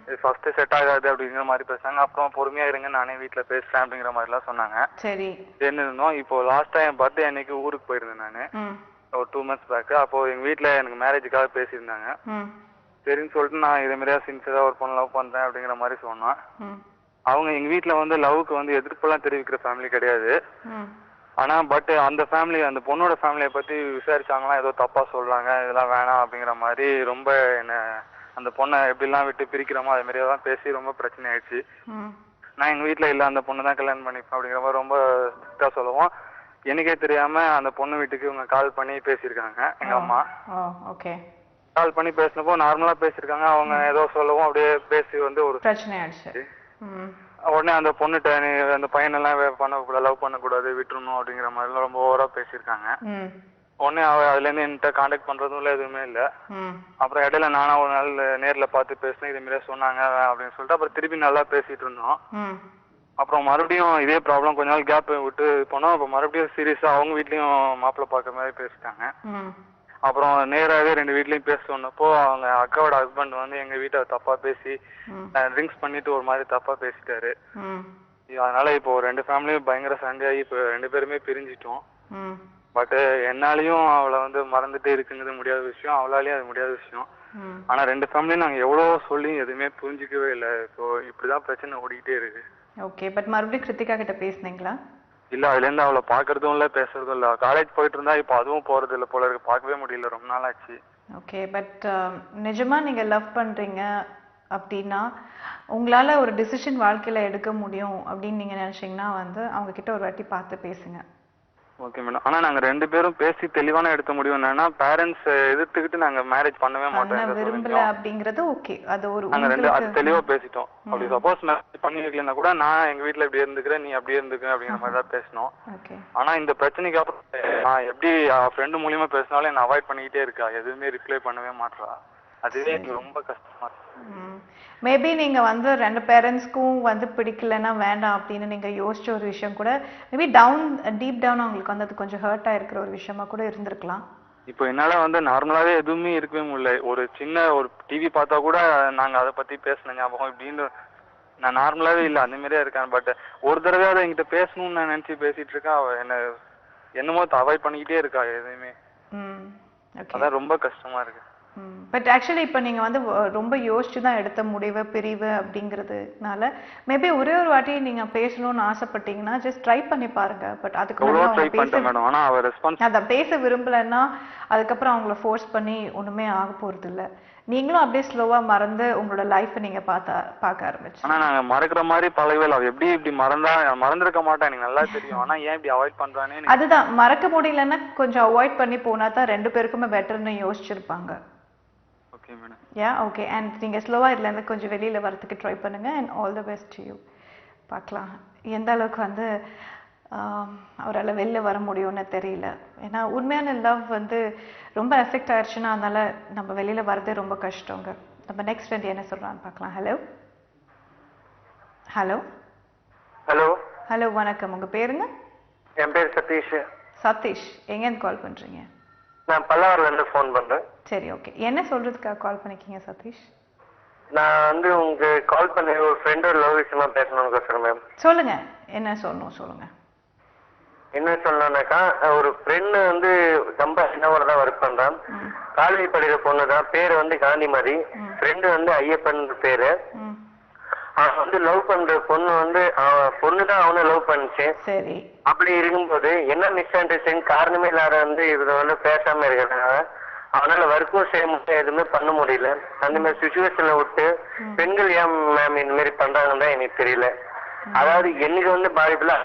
இது ஃபர்ஸ்ட் செட் ஆகாது அப்படிங்கிற மாதிரி பேசினாங்க. அப்புறம் பொறுமையா இருங்க, நானே வீட்டுல பேசுறேன் அப்படிங்கிற மாதிரி எல்லாம் சொன்னாங்க. சரி, என்ன இருந்தோம். இப்போ லாஸ்டா என் பர்த்டே அன்னைக்கு ஊருக்கு போயிருந்தேன் நானு, ஒரு 2 months பேக். அப்போ எங்க வீட்டுல எனக்கு மேரேஜுக்காக பேசியிருந்தாங்க. சரின்னு சொல்லிட்டு நான் இதே மாதிரியா சின்சியரா ஒரு பொண்ணு லவ் பண்றேன் அப்படிங்கிற மாதிரி சொன்னேன். அவங்க எங்க வீட்டுல வந்து லவ்வுக்கு வந்து எதிர்ப்பெல்லாம் தெரிவிக்கிற ஃபேமிலி கிடையாது. ஆனா பட் அந்த ஃபேமிலி, அந்த பொண்ணோட ஃபேமிலியை பத்தி விசாரிச்சாங்களா, ஏதோ தப்பா சொல்றாங்க, இதெல்லாம் வேணாம் அப்படிங்கிற மாதிரி ரொம்ப என்ன அந்த பொண்ணை எப்படிலாம் விட்டு பிரிக்கிறோமோ அதே மாதிரியே தான் பேசி ரொம்ப பிரச்சனை ஆயிடுச்சு. நான் எங்க வீட்டுல இல்ல, அந்த பொண்ணு தான் கல்யாணம் பண்ணிப்பேன் அப்படிங்கிற மாதிரி ரொம்ப ஸ்ட்ரிக்டா சொல்லுவோம். எனக்கே தெரியாம அந்த பொண்ணு வீட்டுக்கு இவங்க கால் பண்ணி பேசியிருக்காங்க. எங்க அம்மா கால் பண்ணி பேசினப்போ நார்மலா பேசியிருக்காங்க. அவங்க ஏதோ சொல்லவும் அப்படியே பேசி வந்து ஒரு பிரச்சனை ஆயிடுச்சு. உடனே அந்த பொண்ணுட்ட நீ அந்த பையனெல்லாம் பண்ணக்கூடாது, லவ் பண்ணக்கூடாது, விட்டுறணும் அப்படிங்கிற மாதிரிலாம் ரொம்ப ஓவரா பேசியிருக்காங்க. உடனே அதுல இருந்து என்கிட்ட கான்டாக்ட் பண்றதும் இல்லை, எதுவுமே இல்லை. அப்புறம் இடையில நானா ஒரு நாள் நேர்ல பார்த்து பேசினேன், இதே மாதிரியே சொன்னாங்க அப்படின்னு சொல்லிட்டு அப்புறம் திருப்பி நல்லா பேசிட்டு இருந்தோம். அப்புறம் மறுபடியும் இதே ப்ராப்ளம் கொஞ்ச நாள் கேப் விட்டு போனோம். அப்ப மறுபடியும் சீரியஸா அவங்க வீட்லயும் மாப்பிள்ளை பார்க்குற மாதிரி பேசிட்டாங்க. அப்புறம் நேராவே 2 வீட்லயும் பேச சொன்னப்போ அவங்க அக்காவோட ஹஸ்பண்ட் வந்து எங்க வீட்டை தப்பா பேசி ட்ரிங்க்ஸ் பண்ணிட்டு ஒரு மாதிரி தப்பா பேசிட்டாரு. அதனால இப்போ 2 ஃபேமிலியும் பயங்கர சண்டையாகி இப்போ 2 பேருமே பிரிஞ்சிட்டோம். பட் என்னாலையும் அவளை வந்து மறந்துட்டே இருக்குங்கிறது முடியாத விஷயம், அவளாலையும் அது முடியாத விஷயம். ஆனா 2 ஃபேமிலியும் நாங்க எவ்வளவோ சொல்லி எதுவுமே புரிஞ்சிக்கவே இல்லை. ஸோ இப்படிதான் பிரச்சனை ஓடிக்கிட்டே இருக்கு. ஓகே, பட் மறுபடியும் கிருத்திகா கிட்ட பேசுனீங்களா? இல்ல, அதுல இருந்து அவளை பாக்குறதும் இல்ல, பேசுறதும் இல்ல. காலேஜ் போயிட்டு இருந்தா இப்ப அதுவும் போறது இல்ல போல இருக்கு, பார்க்கவே முடியல, ரொம்ப நாள் ஆச்சு. ஓகே, பட் நிஜமா நீங்க லவ் பண்றீங்க அப்படின்னா உங்களால ஒரு டிசிஷன் வாழ்க்கையில எடுக்க முடியும் அப்படின்னு நீங்க நினைச்சீங்கன்னா வந்து அவங்க கிட்ட ஒரு வாட்டி பார்த்து பேசுங்க. Okay madam. ஆனா நாங்க 2 பேரும் பேசி தெளிவான எடுத்த முடிவு என்னன்னா, பேரண்ட்ஸ் எதிர்த்துக்கிட்டு நாங்க மேரேஜ் பண்ணவே மாட்டோம், விரும்பல அப்படிங்கறது. ஓகே, அது ஒரு அது தெளிவா பேசிட்டோம். அப்படி சப்போஸ் மேரேஜ் பண்ணிருக்கலன்னா கூட நான் எங்க வீட்டுல இப்படி இருந்துக்கிறேன், நீ அப்படியே இருந்துக்க அப்படிங்கிற மாதிரி தான் பேசணும். ஆனா இந்த பிரச்சனைக்கு அப்புறம் நான் எப்படி ஃப்ரெண்டு மூலியமா பேசினாலும் என்ன அவாய்ட் பண்ணிக்கிட்டே இருக்கா, எதுவுமே ரிப்ளை பண்ணவே மாட்டா. அதுவே எனக்கு ரொம்ப கஷ்டமா இருக்கு. மேபி நீங்க வந்து 2 பேரண்ட்ஸ்க்கும் வந்து பிடிக்கலன்னா வேண்டாம் அப்படின்னு நீங்க யோசிச்ச ஒரு விஷயம் கூட மேபி டீப் டவுன் அவங்களுக்கு வந்து அது கொஞ்சம் ஹர்ட் ஆயிருக்கிற ஒரு விஷயமா கூட இருந்திருக்கலாம். இப்போ என்னால வந்து நார்மலாவே எதுவுமே இருக்கவே முடியல. ஒரு சின்ன ஒரு டிவி பார்த்தா கூட நாங்க அதை பத்தி பேசின ஞாபகம் இப்படின்னு நான் நார்மலாவே இல்லை, அந்த மாதிரியே இருக்கேன். பட் ஒரு தடவையாவது என்கிட்ட பேசணும்னு நான் நினைச்சு பேசிட்டு இருக்கேன். அவ என்னமோ அவாய்ட் பண்ணிக்கிட்டே இருக்கா எதுவுமே. அதான் ரொம்ப கஷ்டமா இருக்கு. பட் ஆக்சுவலி இப்போ நீங்க வந்து ரொம்ப யோசிச்சு தான் எடுத்த முடிவு பிரிவு அப்படிங்கிறதுனால மேபி ஒரே ஒரு வாட்டி நீங்க பேசணும்னு ஆசைப்பட்டீங்கன்னா ஜஸ்ட் ட்ரை பண்ணி பாருங்க. பட் அதுக்கு அத பேச விரும்பலன்னா அதுக்கப்புறம் அவங்கள ஃபோர்ஸ் பண்ணி ஒண்ணுமே ஆக போறது இல்ல. நீங்களும் அப்படியே ஸ்லோவா மறந்து உங்களோட லைஃப் நீங்க பார்க்க ஆரம்பிச்சு. ஆனா நாங்க மறக்கிற மாதிரி பழகவே இல்லை. எப்படி இப்படி மறந்துருக்க மாட்டேன், எனக்கு நல்லா தெரியும். ஆனா ஏன் இப்படி அவாய்ட் பண்றானே. அதுதான், மறக்க முடியலன்னா கொஞ்சம் அவாய்ட் பண்ணி போனா தான் 2 பேருக்குமே பெட்டர்னு யோசிச்சிருப்பாங்க. Okay madam. ஓகே. அண்ட் நீங்க ஸ்லோவா இதுல இருந்து கொஞ்சம் வெளியில வரதுக்கு ட்ரை பண்ணுங்க. And all the best to you. பார்க்கலாம் எந்த அளவுக்கு வந்து அவரால் வெளில வர முடியும்னு தெரியல. ஏன்னா உண்மையான லவ் வந்து ரொம்ப எஃபெக்ட் ஆயிடுச்சுன்னா அதனால நம்ம வெளியில வரதே ரொம்ப கஷ்டங்க. நம்ம நெக்ஸ்ட் ஃப்ரெண்ட் என்ன சொல்றான்னு பார்க்கலாம். ஹலோ ஹலோ ஹலோ ஹலோ வணக்கம். உங்க பேருங்க? என் பேர் சதீஷ். சதீஷ், எங்கேருந்து கால் பண்றீங்க? நான் பல்லாவரம்ல இருந்து ஃபோன் பண்றேன். சரி, ஓகே. என்ன சொல்றதுக்காக கால் பண்ணிக்கீங்க சதீஷ்? நான் வந்து உங்களுக்கு கால் பண்ணி ஒரு ஃப்ரெண்டோட லவ் விஷயமா பேசணும்னு பேசுறேன் மேம். சொல்லுங்க, என்ன சொல்லணும் சொல்லுங்க. என்ன சொல்லணும்னாக்கா, ஒரு ஃப்ரெண்டு வந்து ரொம்ப சின்னவரை தான் ஒர்க் பண்றான். காலேஜ் படிக்கிற பொண்ணு தான், பேரு வந்து காந்திமதி. ஃப்ரெண்டு வந்து ஐயப்பன் பேரு. அவன் வந்து லவ் பண்ற பொண்ணு வந்து பொண்ணு தான் அவனை லவ் பண்ணுச்சு. சரி. அப்படி இருக்கும்போது என்ன மிஸ் அண்டர்ஸ்டாண்டிங் காரணமே இல்லாத வந்து இவரை வந்து பேசாம இருக்கிறனால அவனால ஒர்க்கும் செய்ய முடியல, எதுவுமே பண்ண முடியல. அந்த மாதிரி சுச்சுவேஷன்ல விட்டு பெண்கள் ஏன் மேம் இந்த மாதிரி பண்றாங்கன்னு தான் எனக்கு தெரியல. அதாவது என்னைக்கு வந்து பாதிப்புல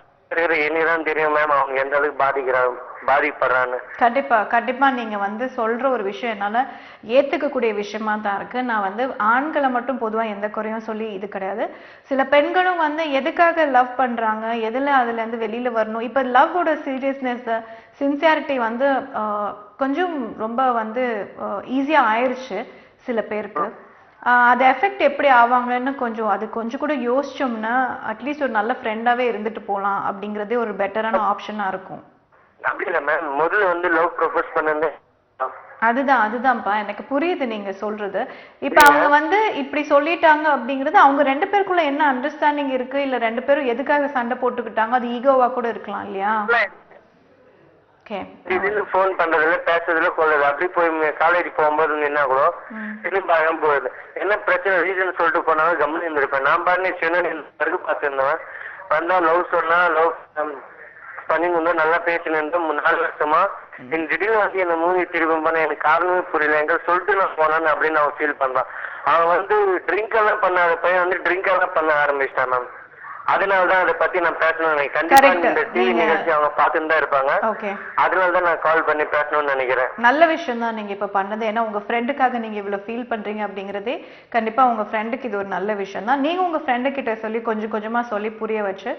என்னதான் தெரியும் மேம் அவங்க எந்த அளவுக்கு பாதிக்கப்படுறான்னு. கண்டிப்பா கண்டிப்பா நீங்க வந்து சொல்ற ஒரு விஷயம் என்னால ஏத்துக்கக்கூடிய விஷயமா தான் இருக்கு. நான் வந்து ஆண்களை மட்டும் பொதுவா எந்த குறையும் சொல்லி இது கிடையாது. சில பெண்களும் வந்து எதுக்காக லவ் பண்றாங்க, எதுல அதுல இருந்து வெளியில வரணும். இப்ப லவ்வோட சீரியஸ்னஸ் சின்சியாரிட்டி வந்து கொஞ்சம் ரொம்ப வந்து ஈஸியா ஆயிடுச்சு சில பேருக்கு. அது எஃபெக்ட் எப்படி ஆவாங்கன்னு கொஞ்சம் கூட யோசிச்சோம்னா அட்லீஸ்ட் ஒரு நல்ல ஃப்ரெண்டாவே இருந்துட்டு போலாம் அப்படிங்கறதே ஒரு பெட்டரான ஆப்ஷனா இருக்கும். அப்படி இல்ல மேம், முதல்ல வந்து லவ் ப்ரொபோஸ் பண்ணது அதுதான்ப்பா எனக்கு புரியுது நீங்க சொல்றது. இப்ப அவங்க வந்து இப்படி சொல்லிட்டாங்க அப்படிங்கறது அவங்க 2 பேருக்குள்ள என்ன அண்டர்ஸ்டாண்டிங் இருக்கு, இல்ல 2 பேரும் எதுக்காக சண்டை போட்டுக்கிட்டாங்க, அது ஈகோவா கூட இருக்கலாம் இல்லையா? திடீர்னு போன் பண்றதுல பேசுறதுல கொள்ளுது. அப்படி போய் காலேஜ் போகும்போது என்ன கூட திடீர்னு பயம் போகுது. என்ன பிரச்சனை ரீசன் சொல்லிட்டு போனாலும் கவனம் இருந்திருப்பேன். நான் பாருங்க சென்னை பார்த்துருந்தேன். வந்தா லவ் சொன்னா லவ் பண்ணிட்டு நல்லா பேசினேன் 4 வருஷமா. திடீர்னு வந்து என்ன மூவி திரும்ப பண்ண எனக்கு காரணமே புரியல. எங்க சொல்லிட்டு நான் போனேன்னு அப்படின்னு அவன் ஃபீல் பண்றான். அவன் வந்து ட்ரிங்க் எல்லாம் பண்ணாத பையன் வந்து ட்ரிங்க் எல்லாம் பண்ண ஆரம்பிச்சிட்டான் மேம். அதனாலதான் அதை பத்தி நான் பேசணும்னு நினைக்கிறேன். கண்டிப்பா இந்த டிவி நிகழ்ச்சி அவங்க பார்த்துட்டு தான் இருப்பாங்க. அதனாலதான் நான் கால் பண்ணி பேசணும்னு நினைக்கிறேன். நல்ல விஷயம் தான் நீங்க இப்ப பண்ணது. ஏன்னா உங்க ஃப்ரெண்டுக்காக நீங்க இவ்வளவு ஃபீல் பண்றீங்க அப்படிங்கறதே கண்டிப்பா உங்க ஃப்ரெண்டுக்கு இது ஒரு நல்ல விஷயம் தான். நீங்க உங்க ஃப்ரெண்டு கிட்ட சொல்லி கொஞ்சமா சொல்லி புரிய வச்சு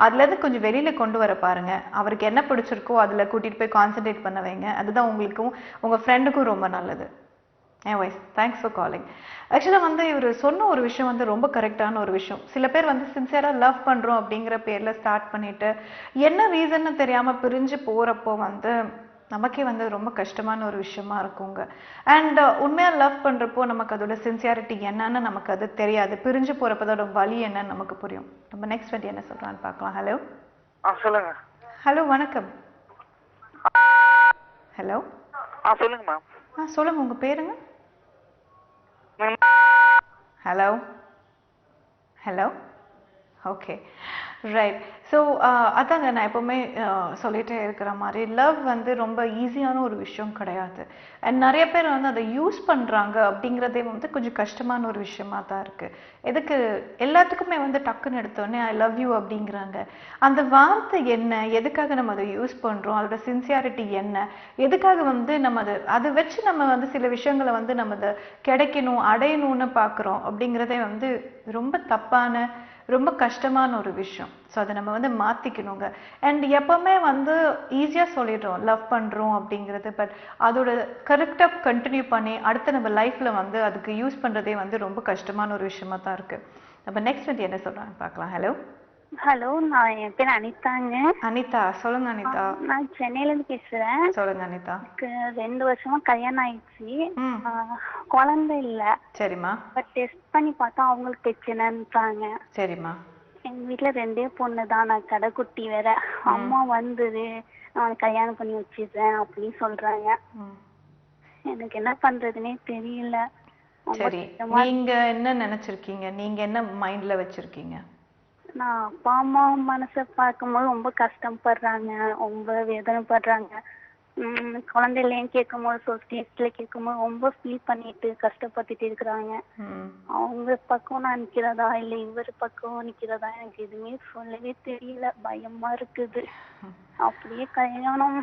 அதுல இருந்து கொஞ்சம் வெளியில கொண்டு வர பாருங்க. அவருக்கு என்ன பிடிச்சிருக்கோ அதுல கூட்டிட்டு போய் கான்சென்ட்ரேட் பண்ண வைங்க. அதுதான் உங்களுக்கும் உங்க ஃப்ரெண்டுக்கும் ரொம்ப நல்லது. Anyways, thanks for calling. ஆக்சுவலா வந்து இவர் சொன்ன ஒரு விஷயம் வந்து ரொம்ப கரெக்டான ஒரு விஷயம். சில பேர் வந்து சின்சியரா லவ் பண்றோம் அப்படிங்கிற பேர்ல ஸ்டார்ட் பண்ணிட்டு என்ன ரீசன்னு தெரியாம பிரிஞ்சு போறப்போ வந்து நமக்கே வந்து ரொம்ப கஷ்டமான ஒரு விஷயமா இருக்குங்க. அண்ட் உண்மையா லவ் பண்றப்போ நமக்கு அதோட சின்சியாரிட்டி என்னன்னு நமக்கு அது தெரியாது. பிரிஞ்சு போறப்போ அதோட வலி என்னன்னு நமக்கு புரியும். நம்ம நெக்ஸ்ட் வந்து என்ன சொல்றான்னு பார்க்கலாம். ஹலோ சொல்லுங்க. ஹலோ வணக்கம். ஹலோ சொல்லுங்க மேம். சொல்லுங்க உங்க பேருங்க? Hello hello okay right. So அதாங்க நான் எப்பவுமே சொல்லிட்டே இருக்கிற மாதிரி லவ் வந்து ரொம்ப ஈஸியான ஒரு விஷயம் கிடையாது. அண்ட் நிறைய பேர் வந்து அதை யூஸ் பண்றாங்க அப்படிங்கிறதே வந்து கொஞ்சம் கஷ்டமான ஒரு விஷயமா தான் இருக்கு. எதுக்கு எல்லாத்துக்குமே வந்து டக்குன்னு எடுத்தோடனே ஐ லவ் யூ அப்படிங்கிறாங்க. அந்த வார்த்தை என்ன, எதுக்காக நம்ம அதை யூஸ் பண்றோம், அதோட சின்சியாரிட்டி என்ன, எதுக்காக வந்து நம்ம அதை வச்சு நம்ம வந்து சில விஷயங்களை வந்து நம்ம அதை கிடைக்கணும் அடையணும்னு பார்க்குறோம் அப்படிங்கிறதே வந்து ரொம்ப தப்பான ரொம்ப கஷ்டமான ஒரு விஷயம். ஸோ அதை நம்ம வந்து மாத்திக்கணுங்க. அண்ட் எப்பவுமே வந்து ஈஸியா சொல்லிடுறோம் லவ் பண்றோம் அப்படிங்கிறது. பட் அதோட கரெக்டா கண்டினியூ பண்ணி அடுத்த நம்ம லைஃப்ல வந்து அதுக்கு யூஸ் பண்றதே வந்து ரொம்ப கஷ்டமான ஒரு விஷயமா தான் இருக்கு. நம்ம நெக்ஸ்ட் வந்து என்ன சொல்றாங்க பார்க்கலாம். ஹலோ ஹலோ, நான் என் பேர் அனிதாங்க. அனிதா சொல்லுங்க. அனிதா நான் சென்னையில இருந்து பேசுறேன். சொல்லுங்க அனிதா. 2 வருஷமா கல்யாணம் ஆயிடுச்சு. குழந்தை இல்ல. சரிம்மா. பட் டெஸ்ட் பண்ணி பார்த்தா அவங்களுக்கு பிரச்சனைன்றாங்க. சரிம்மா. எங்க வீட்டுல 2 பொண்ணு தான். நான் கடைக்குட்டி வேற. அம்மா வந்துரு நான் கல்யாணம் பண்ணி வச்சிடுறேன் அப்படின்னு சொல்றாங்க. எனக்கு என்ன பண்றதுன்னே தெரியல. சரி, நீங்க என்ன நினைச்சிருக்கீங்க, நீங்க என்ன மைண்ட்ல வச்சிருக்கீங்க? நான் அப்பா அம்மா மனசை பார்க்கும்போது ரொம்ப கஷ்டப்படுறாங்க, ரொம்ப வேதனைப்படுறாங்க. குழந்தை இல்லைன்னு கேட்கும்போது சொசைட்டில கேட்கும்போது ரொம்ப ஃபீல் பண்ணிட்டு கஷ்டப்பட்டுட்டு இருக்கிறாங்க. அவங்க பக்கம் நான் நிக்கிறதா இல்ல இவர் பக்கம் நிக்கிறதா எனக்கு எதுவுமே சொல்லவே தெரியல. பயமா இருக்குது. அப்படியே கல்யாணம்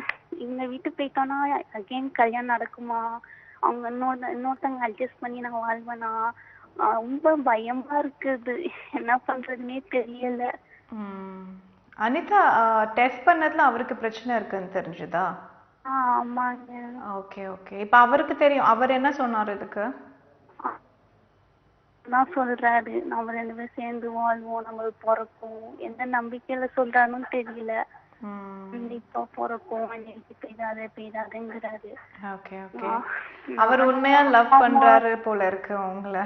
எங்க வீட்டுக்கு போயிட்டோம்னா அகைன் கல்யாணம் நடக்குமா, அவங்க இன்னொருத்தங்க அட்ஜஸ்ட் பண்ணி நான் வாழ்வேனா, ரொம்ப பயமா இருக்குது. என்ன பண்றதுன்னே தெரியல. அனிதா டெஸ்ட் பண்ணதுல அவருக்கு பிரச்சனை இருக்குன்னு தெரிஞ்சுதா? ஆமாங்க. Okay okay. இப்ப அவருக்கு தெரியும். அவர் என்ன சொன்னாரு இதுக்கு? நான் சொல்றாரு நம்ம 2 பேரும் சேர்ந்து வாழ்வோம், நம்ம பிறப்போம். எந்த நம்பிக்கையில சொல்றாருன்னு தெரியல. கண்டிப்பா பிறப்போம், பெய்தாதுங்கிறாரு. Okay okay. அவர் உண்மையா லவ் பண்றாரு போல இருக்கு உங்களை.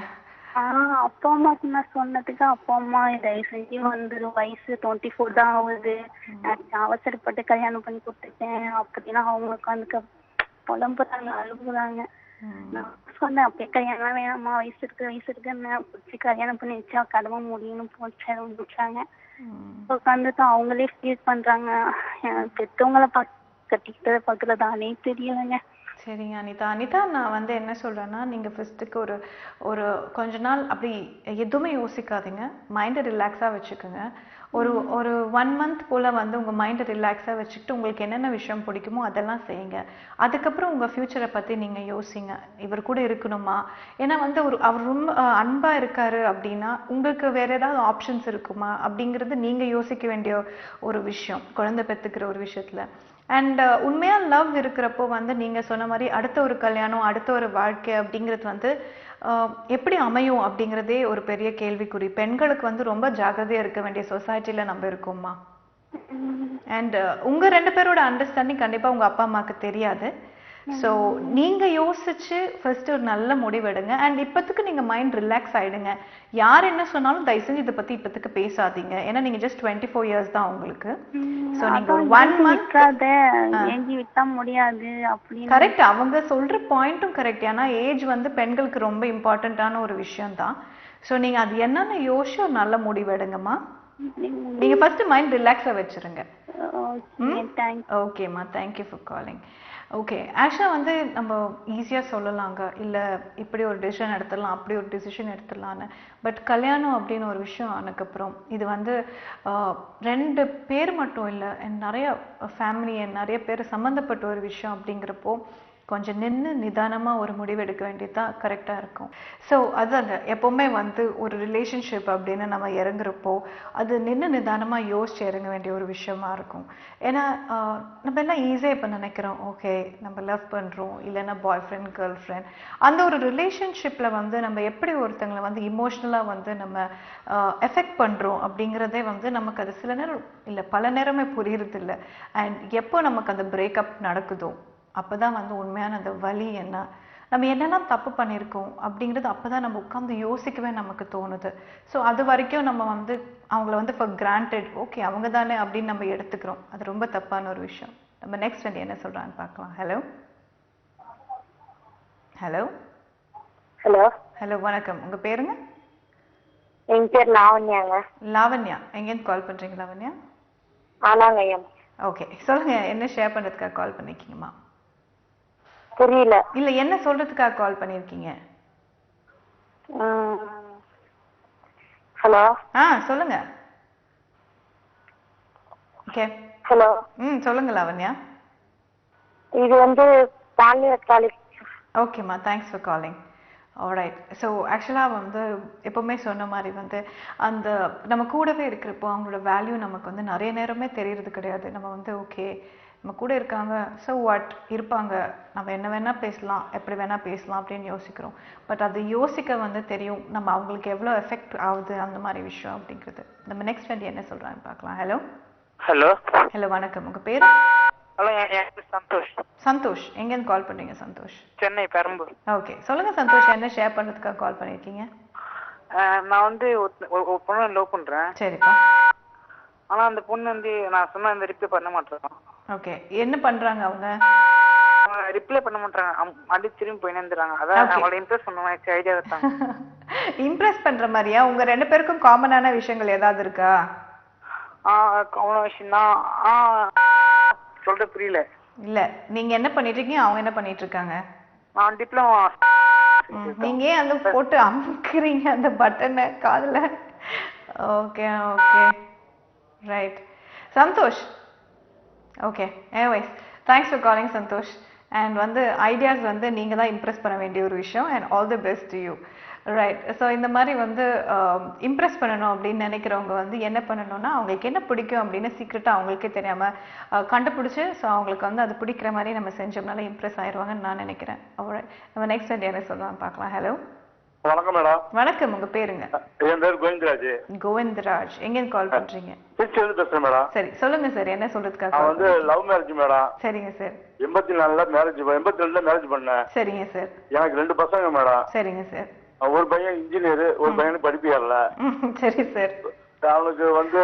அப்பா அம்மாக்கு நான் சொன்னதுக்கு அப்பா அம்மா தயவு செஞ்சு வந்துடும், வயசு 24 தான் ஆகுது, அவசரப்பட்டு கல்யாணம் பண்ணி கொடுத்துட்டேன் அப்படின்னா அவங்க உட்காந்துக்க புலம்புறாங்க, அழுகுறாங்க. நான் சொன்னேன் அப்படியே கல்யாணம் வேணாமா, வயசு இருக்குன்னு பிடிச்சி கல்யாணம் பண்ணி வச்சா கடமை முடியும்னு போச்சாங்க. உட்காந்துட்டு அவங்களே ஃபீல் பண்றாங்க. பெற்றவங்கள கட்டிக்கிட்டதை பார்க்கறதானே தெரியலைங்க. சரிங்க அனிதா. அனிதா, நான் வந்து என்ன சொல்றேன்னா, நீங்க ஃபர்ஸ்ட்டுக்கு ஒரு கொஞ்ச நாள் அப்படி எதுவுமே யோசிக்காதீங்க, மைண்டை ரிலாக்ஸாக வச்சுக்கோங்க. ஒரு 1 month போல் வந்து உங்கள் மைண்டை ரிலாக்ஸாக வச்சுக்கிட்டு உங்களுக்கு என்னென்ன விஷயம் பிடிக்குமோ அதெல்லாம் செய்யுங்க. அதுக்கப்புறம் உங்கள் ஃப்யூச்சரை பற்றி நீங்கள் யோசிங்க, இவர் கூட இருக்கணுமா. ஏன்னா வந்து அவர் ரொம்ப அன்பாக இருக்காரு அப்படின்னா உங்களுக்கு வேறு ஏதாவது ஆப்ஷன்ஸ் இருக்குமா அப்படிங்கிறது நீங்கள் யோசிக்க வேண்டிய ஒரு விஷயம் குழந்தை பெற்றுக்கிற ஒரு விஷயத்தில். அண்ட் உண்மையாக லவ் இருக்கிறப்போ வந்து நீங்கள் சொன்ன மாதிரி அடுத்த ஒரு கல்யாணம், அடுத்த ஒரு வாழ்க்கை அப்படிங்கிறது வந்து எப்படி அமையும் அப்படிங்கிறதே ஒரு பெரிய கேள்விக்குறி. பெண்களுக்கு வந்து ரொம்ப ஜாக்கிரதையாக இருக்க வேண்டிய சொசைட்டியில் நம்ம இருக்கோம்மா. அண்ட் உங்கள் 2 பேரோட அண்டர்ஸ்டாண்டிங் கண்டிப்பாக உங்கள் அப்பா அம்மாவுக்கு தெரியாது. ஸோ நீங்கள் யோசிச்சு ஃபர்ஸ்ட் ஒரு நல்ல முடிவெடுங்க. அண்ட் இப்போத்துக்கு நீங்கள் மைண்ட் ரிலாக்ஸ் ஆகிடுங்க. யார் என்ன சொன்னாலும் தயவு செஞ்சு இதை பற்றி இப்போத்துக்கு பேசாதீங்க. ஏன்னா நீங்கள் ஜஸ்ட் 24 years தான் உங்களுக்கு. ஸோ நீங்கள் ஒரு 1 month விட்டா முடியாது அப்படின்னு. கரெக்ட், அவங்க சொல்கிற பாயிண்ட்டும் கரெக்ட். ஏன்னா ஏஜ் வந்து பெண்களுக்கு ரொம்ப இம்பார்ட்டண்ட்டான ஒரு விஷயம் தான். ஸோ நீங்கள் அது என்னென்னு யோசிச்சு ஒரு நல்ல முடிவெடுங்கம்மா. நீங்கள் ஃபர்ஸ்ட் மைண்ட் ரிலாக்ஸாக வச்சுருங்க. ஓகேம்மா, தேங்க்யூ ஃபார் காலிங். ஓகே, ஆக்சுவலாக வந்து நம்ம ஈஸியாக சொல்லலாங்க, இல்லை இப்படி ஒரு டிசிஷன் எடுத்துடலாம், அப்படி ஒரு டிசிஷன் எடுத்துடலான்னு. பட் கல்யாணம் அப்படின்னு ஒரு விஷயம் ஆனதுக்கப்புறம் இது வந்து 2 பேர் மட்டும் இல்லை, நிறைய ஃபேமிலி நிறைய பேர் சம்மந்தப்பட்ட ஒரு விஷயம் அப்படிங்கிறப்போ கொஞ்சம் நின்று நிதானமாக ஒரு முடிவு எடுக்க வேண்டியது தான் கரெக்டாக இருக்கும். ஸோ அதாங்க, எப்போவுமே வந்து ஒரு ரிலேஷன்ஷிப் அப்படின்னு நம்ம இறங்குறப்போ அது நின்று நிதானமாக யோசிச்சு இறங்க வேண்டிய ஒரு விஷயமா இருக்கும். ஏன்னா நம்ம எல்லாம் ஈஸியாக இப்போ நினைக்கிறோம், ஓகே நம்ம லவ் பண்ணுறோம், இல்லைன்னா பாய் ஃப்ரெண்ட் கேர்ள் ஃப்ரெண்ட், அந்த ஒரு ரிலேஷன்ஷிப்பில் வந்து நம்ம எப்படி ஒருத்தங்களை வந்து இமோஷ்னலாக வந்து நம்ம எஃபெக்ட் பண்ணுறோம் அப்படிங்கிறதே வந்து நமக்கு அது சில நேரம் இல்லை பல நேரமே புரியுறதில்லை. அண்ட் எப்போ நமக்கு அந்த பிரேக்கப் நடக்குதோ அப்போ தான் வந்து உண்மையான அந்த வலி என்ன, நம்ம என்னெல்லாம் தப்பு பண்ணியிருக்கோம் அப்படிங்கிறது அப்போ தான் நம்ம உட்காந்து யோசிக்கவே நமக்கு தோணுது. ஸோ அது வரைக்கும் நம்ம வந்து அவங்கள வந்து ஃபார் கிராண்டட், ஓகே அவங்க தானே அப்படின்னு நம்ம எடுத்துக்கிறோம். அது ரொம்ப தப்பான ஒரு விஷயம். நம்ம நெக்ஸ்ட் வந்து என்ன சொல்கிறான்னு பார்க்கலாம். ஹலோ ஹலோ ஹலோ ஹலோ வணக்கம், உங்கள் பேருங்க? என் பேர் லாவண்யாங்க. லாவண்யா, எங்கேருந்து கால் பண்ணுறீங்க லாவண்யா? ஆனாங்கய்யம். ஓகே, சொல்லுங்கள், என்ன ஷேர் பண்ணுறதுக்காக கால் பண்ணியிருக்கீங்கம்மா? புரியல. இல்லை, என்ன சொல்கிறதுக்காக கால் பண்ணியிருக்கீங்க? ஹலோ சொல்லுங்க. ஓகே ஹலோ சொல்லுங்க லாவண்யா. இது வந்து பாலியர் காலேஜ். ஓகேம்மா, thanks for calling. Alright. So ஆக்சுவலாக வந்து எப்போவுமே சொன்ன மாதிரி வந்து அந்த நம்ம கூடவே இருக்கிறப்போ அவங்களோட வேல்யூ நமக்கு வந்து நிறைய நேரமே தெரியறது கிடையாது. நம்ம வந்து ஓகே நம்ம கூட இருக்காங்க, ஸோ வாட் இருப்பாங்க, நம்ம என்ன வேணால் பேசலாம், எப்படி வேணால் பேசலாம் அப்படின்னு யோசிக்கிறோம். பட் அது யோசிக்க வந்து தெரியும் நம்ம அவங்களுக்கு எவ்வளோ எஃபெக்ட் ஆகுது அந்த மாதிரி விஷயம் அப்படிங்கிறது. நம்ம நெக்ஸ்ட் வந்து என்ன சொல்கிறான்னு பார்க்கலாம். ஹலோ ஹலோ ஹலோ வணக்கம், உங்கள் பேர்? ஹலோ, என் பேர் சந்தோஷ். சந்தோஷ், எங்கேருந்து கால் பண்ணுறீங்க சந்தோஷ்? சென்னை, பெரம்பூர். ஓகே, சொல்லுங்கள் சந்தோஷ், என்ன ஷேர் பண்ணுறதுக்காக கால் பண்ணியிருக்கீங்க? நான் வந்து ஒரு பொண்ணு லவ் பண்ணுறேன். சரிப்பா. ஆனால் அந்த பொண்ணு வந்து நான் சொன்ன அந்த ரிப்ளை பண்ண மாட்டேறான். ஓகே, என்ன பண்ணுறாங்க அவங்க? ரிப்ளை பண்ண மாட்டாங்க, அடி திரும்பி போய் நின்றுறாங்க. அதான் அவங்கள இம்ப்ரெஸ் பண்ண மாதிரி ஐடியா இருக்காங்க. இம்ப்ரெஸ் பண்ணுற மாதிரியா? உங்கள் 2 பேருக்கும் காமனான விஷயங்கள் ஏதாவது இருக்கா? காமனான விஷயம்னா சொல்ற புரியல. இல்ல, நீங்க என்ன பண்ணிட்டு இருக்கீங்க, அவங்க என்ன பண்ணிட்டு இருக்காங்க? நான் டிப்ளமா. நீங்க ஏன் அந்த போட்டு அமுக்குறீங்க அந்த பட்டனை காதுல? Okay okay right Santhosh. Okay, anyways thanks for calling Santhosh. And வந்து ஐடியாஸ் வந்து நீங்க தான் இம்ப்ரெஸ் பண்ண வேண்டிய ஒரு விஷயம். And all the best to you. Right. So இந்த மாதிரி வந்து இம்ப்ரெஸ் பண்ணணும் அப்படின்னு நினைக்கிறவங்க வந்து என்ன பண்ணணும்னா அவங்களுக்கு என்ன பிடிக்கும் அப்படின்னு சீக்கிரட்டாக அவங்களுக்கே தெரியாமல் கண்டுபிடிச்சி ஸோ அவங்களுக்கு வந்து அது பிடிக்கிற மாதிரி நம்ம செஞ்சோம்னால இம்ப்ரெஸ் ஆயிடுவாங்கன்னு நான் நினைக்கிறேன். அவ்வளோ நம்ம நெக்ஸ்ட் வந்து என்ன சொல்லலாம் பார்க்கலாம். ஹலோ வணக்கம் மேடம். வணக்கம், உங்க பேருங்க? என் பேர் கோவிந்தராஜ். கோவிந்தராஜ், எங்கேருந்து கால் பண்றீங்க? திருச்சியிலிருந்து பேசுறேன் மேடம். சரி சொல்லுங்க சார், என்ன சொல்றதுக்காக? நான் வந்து லவ் மேரேஜ் மேடம். சரிங்க சார். 84ல மேரேஜ் 82ல மேரேஜ் பண்ணேன். சரிங்க சார். எனக்கு 2 பசங்க மேடம். சரிங்க சார். ஒரு பையன் இன்ஜினியர், ஒரு பையனுக்கு படிப்பு ஏறல. சரி சார். அவனுக்கு வந்து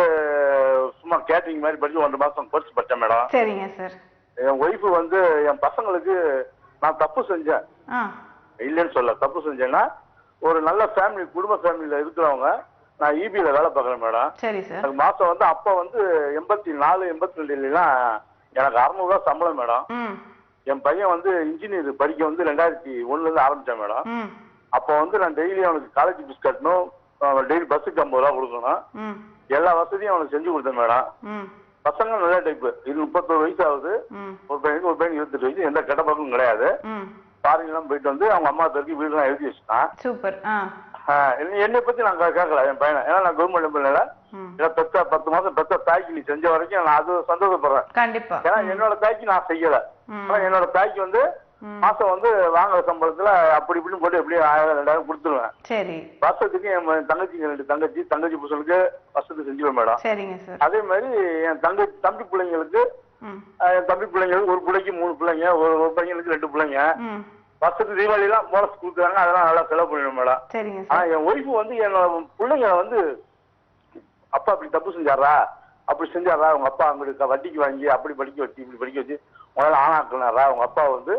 சும்மா கேட்டரிங் மாதிரி படிச்சு 1 மாசம் கோர்ஸ் படிச்சேன் மேடம். சரிங்க சார். என் ஒய்ஃபு வந்து என் பசங்களுக்கு நான் தப்பு செஞ்சேன், இல்லைன்னு சொல்ல, தப்பு செஞ்சேன்னா ஒரு நல்ல ஃபேமிலி, குடும்ப ஃபேமிலியில இருக்கிறவங்க. நான் இபியில வேலை பார்க்குறேன் மேடம். சரி சார். எனக்கு மாசம் வந்து அப்போ வந்து 84 82 எனக்கு 600 ரூபா சம்பளம் மேடம். என் பையன் வந்து இன்ஜினியர் படிக்க வந்து 2001 ஆரம்பிச்சேன் மேடம். அப்போ வந்து நான் டெய்லி அவனுக்கு காலேஜ் ஃபீஸ் கட்டணும், டெய்லி பஸ்ஸுக்கு 50 ரூபா கொடுக்கணும், எல்லா வசதியும் அவனுக்கு செஞ்சு கொடுத்தேன் மேடம். பசங்க நல்ல டைப்பு. இது 31 வயசு ஆகுது. ஒரு பையனுக்கு 28 வயசு. எந்த கெட்ட பழக்கமும் கிடையாது. ஃபாரின்லாம் போயிட்டு வந்து அவங்க அம்மா பேருக்கு வீடுலாம் எழுதி வச்சுட்டான். சூப்பர். என்னை பத்தி நான் கேட்கல என் பையனை. ஏன்னா நான் கவர்மெண்ட் எம்எல்ஏல பெத்த 10 மாசம் பெத்த தாய்க்கு நீ செஞ்ச வரைக்கும் நான் அது சந்தோஷப்படுறேன். கண்டிப்பா. ஏன்னா என்னோட தாய்க்கு நான் செய்யல. என்னோட தாய்க்கு வந்து மாசம் வந்து வாங்குற சம்பளத்துல அப்படி இப்படின்னு போட்டு எப்படியும் 1000 2000 கொடுத்துருவேன். சரி. வருஷத்துக்கு என் தங்கச்சிக்கு 2 தங்கச்சி புருஷனுக்கு வருஷத்துக்கு செஞ்சுருவேன் மேடம். சரிங்க சார். அதே மாதிரி என் தம்பி பிள்ளைங்களுக்கு, என் தம்பி பிள்ளைங்களுக்கு ஒரு பிள்ளைக்கு 3 பிள்ளைங்க, ஒரு பையனுக்கு 2 பிள்ளைங்க. வருஷத்துக்கு தீபாவளி எல்லாம் போனஸ் கொடுக்குறாங்க, அதெல்லாம் நல்லா செலவு பண்ணிடுவேன் மேடம். சரிங்க. ஆனா என் ஒய்ஃபு வந்து என்னோட பிள்ளைங்க வந்து அப்பா அப்படி தப்பு செஞ்சாரா, அப்படி செஞ்சாரா, உங்க அப்பா அங்கிட்டு வட்டிக்கு வாங்கி அப்படி படிக்க வச்சு இப்படி படிக்க வச்சு உங்களால ஆனாக்குனாரா, உங்க அப்பா வந்து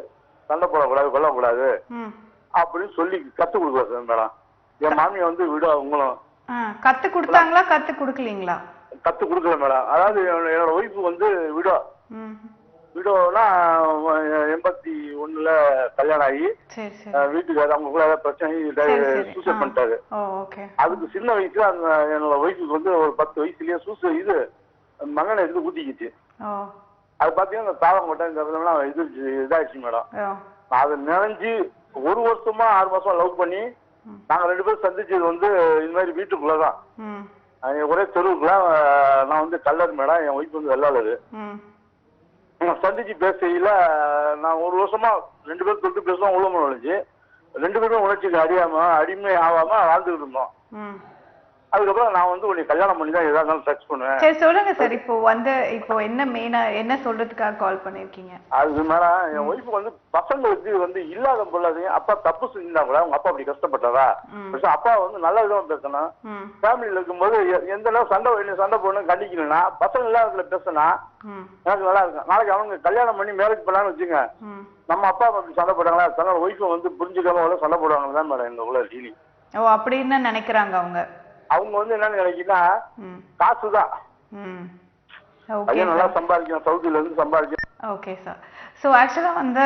சண்டை போடக்கூடாது கொல்லக்கூடாது அப்படின்னு சொல்லி கத்து கொடுக்குறேன் மேடம். என் மாமியை வந்து விட அவங்களும் கத்து கொடுத்தாங்களா கத்து கொடுக்கலீங்களா? கத்து கொடுக்கல மேடம். அதாவது என்னோட ஒய்ஃபு வந்து விடோனா 81 கல்யாணம் ஆகி வீட்டுக்கு அவங்களுக்குள்ள ஏதாவது பிரச்சனை சூசைட் பண்ணிட்டாரு. அதுக்கு சின்ன வயசுல அந்த என்னோட ஒய்ஃபுக்கு வந்து ஒரு 10 வயசுலயே மகனை எடுத்து ஊத்திக்கிச்சு. அது பாத்தீங்கன்னா இந்த தாவங்கொட்டை இதாயிடுச்சு மேடம். அதை நினைஞ்சு 1 வருஷமா 6 மாசம் லவ் பண்ணி நாங்க 2 பேரும் சந்திச்சது வந்து இந்த மாதிரி வீட்டுக்குள்ளதான். ஒரே தெருவுக்குள்ள. நான் வந்து கல்லர் மேடம், என் ஒய்ஃப் வந்து வெள்ளாளரு. சந்திச்சு பேசையில நான் 1 வருஷமா 2 பேரும் தொட்டு பேசுவோம், உள்ள நுழைஞ்சு 2 பேரும் உணர்ச்சிக்கு அடிமை ஆகாம வாழ்ந்துகிட்டு இருந்தோம். அதுக்கப்புறம் நான் வந்து உன்னை கல்யாணம் பண்ணி தான் எதா இருந்தாலும் டச் பண்ணுவேன். சரி சொல்லுங்க சார். இப்போ என்ன மெயினா என்ன சொல்றதுக்காக கால் பண்ணிருக்கீங்க? அது மேடம், என் ஒய்ஃபு வந்து பசங்களுக்கு வந்து இல்லாத பொருளாதையும் அப்பா தப்பு செஞ்சா கூட அவங்க அப்பா அப்படி கஷ்டப்பட்டாரா, அப்பா வந்து நல்ல விதமா பேசணும். ஃபேமிலியில இருக்கும்போது எந்த அளவு சண்டை போடணும் கண்டிக்கணும்னா பசங்க இல்லாததுல பேசினா எனக்கு நல்லா இருக்கும். நாளைக்கு அவங்க கல்யாணம் பண்ணி மேரேஜ் பண்ணலான்னு வச்சுங்க, நம்ம அப்பா அப்படி சண்டை போட்டாங்களா, தன்னோட ஒய்ஃபை வந்து புரிஞ்சுக்காம சண்டை போடுவாங்க தான் மேடம் இந்த உள்ள டீலி. அப்படின்னு நினைக்கிறாங்க அவங்க. அவங்க வந்து என்னன்னு நினைக்கிட்டா காசுதான். நல்லா சம்பாதிக்கணும், சவுதியில இருந்து சம்பாதிக்கணும். Okay sir. ஸோ ஆக்சுவலாக வந்து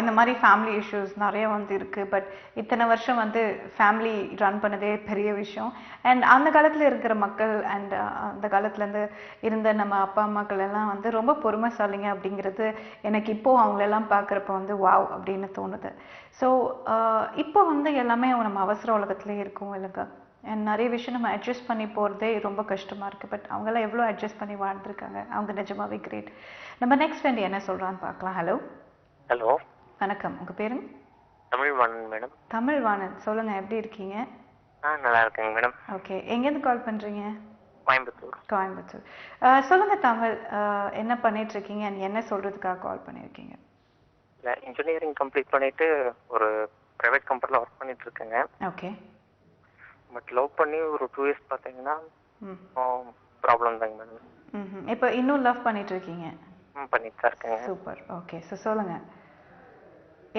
இந்த மாதிரி ஃபேமிலி இஷ்யூஸ் நிறைய வந்து இருக்குது. பட் இத்தனை வருஷம் வந்து ஃபேமிலி ரன் பண்ணதே பெரிய விஷயம். அண்ட் அந்த காலத்தில் இருக்கிற மக்கள் அண்ட் அந்த காலத்துலேருந்து இருந்த நம்ம அப்பா அம்மாக்கள் எல்லாம் வந்து ரொம்ப பொறுமைசாலிங்க அப்படிங்கிறது எனக்கு இப்போது அவங்களெல்லாம் பார்க்குறப்ப வந்து வாவ் அப்படின்னு தோணுது. ஸோ இப்போ வந்து எல்லாமே நம்ம அவசர உலகத்துலேயே இருக்கும் இல்லைங்க. அண்ட் நிறைய விஷயம் நம்ம அட்ஜஸ்ட் பண்ணி போகிறதே ரொம்ப கஷ்டமாக இருக்குது. பட் அவங்களாம் எவ்வளோ அட்ஜஸ்ட் பண்ணி வாழ்ந்துருக்காங்க, அவங்க நிஜமாவே கிரேட். நம்ம நெக்ஸ்ட் ஃப்ரெண்ட் என்ன சொல்கிறான்னு பார்க்கலாம். ஹலோ. ஹலோ வணக்கம். உங்கள் பேருங்க? தமிழ்வாணன் மேடம். தமிழ்வாணன், சொல்லுங்கள், எப்படி இருக்கீங்க? நல்லா இருக்கேங்க மேடம். ஓகே, எங்கேருந்து கால் பண்ணுறீங்க? கோயம்புத்தூர். கோயம்புத்தூர். சொல்லுங்கள் தமிழ், என்ன பண்ணிட்டு இருக்கீங்க, என்ன சொல்கிறதுக்காக கால் பண்ணியிருக்கீங்க? இல்லை, இன்ஜினியரிங் கம்ப்ளீட் பண்ணிட்டு ஒரு ப்ரைவேட் கம்பெனியில் ஒர்க் பண்ணிட்டு இருக்கேங்க. ஓகே. பட் லவ் பண்ணி ஒரு 2 இயர்ஸ் பார்த்தீங்கன்னா ப்ராப்ளம் தாங்க மேடம். இப்போ இன்னும் லவ் பண்ணிட்டு இருக்கீங்க? பண்ணிட்டு தான் இருக்கேங்க. சூப்பர். ஓகே, ஸோ சொல்லுங்க,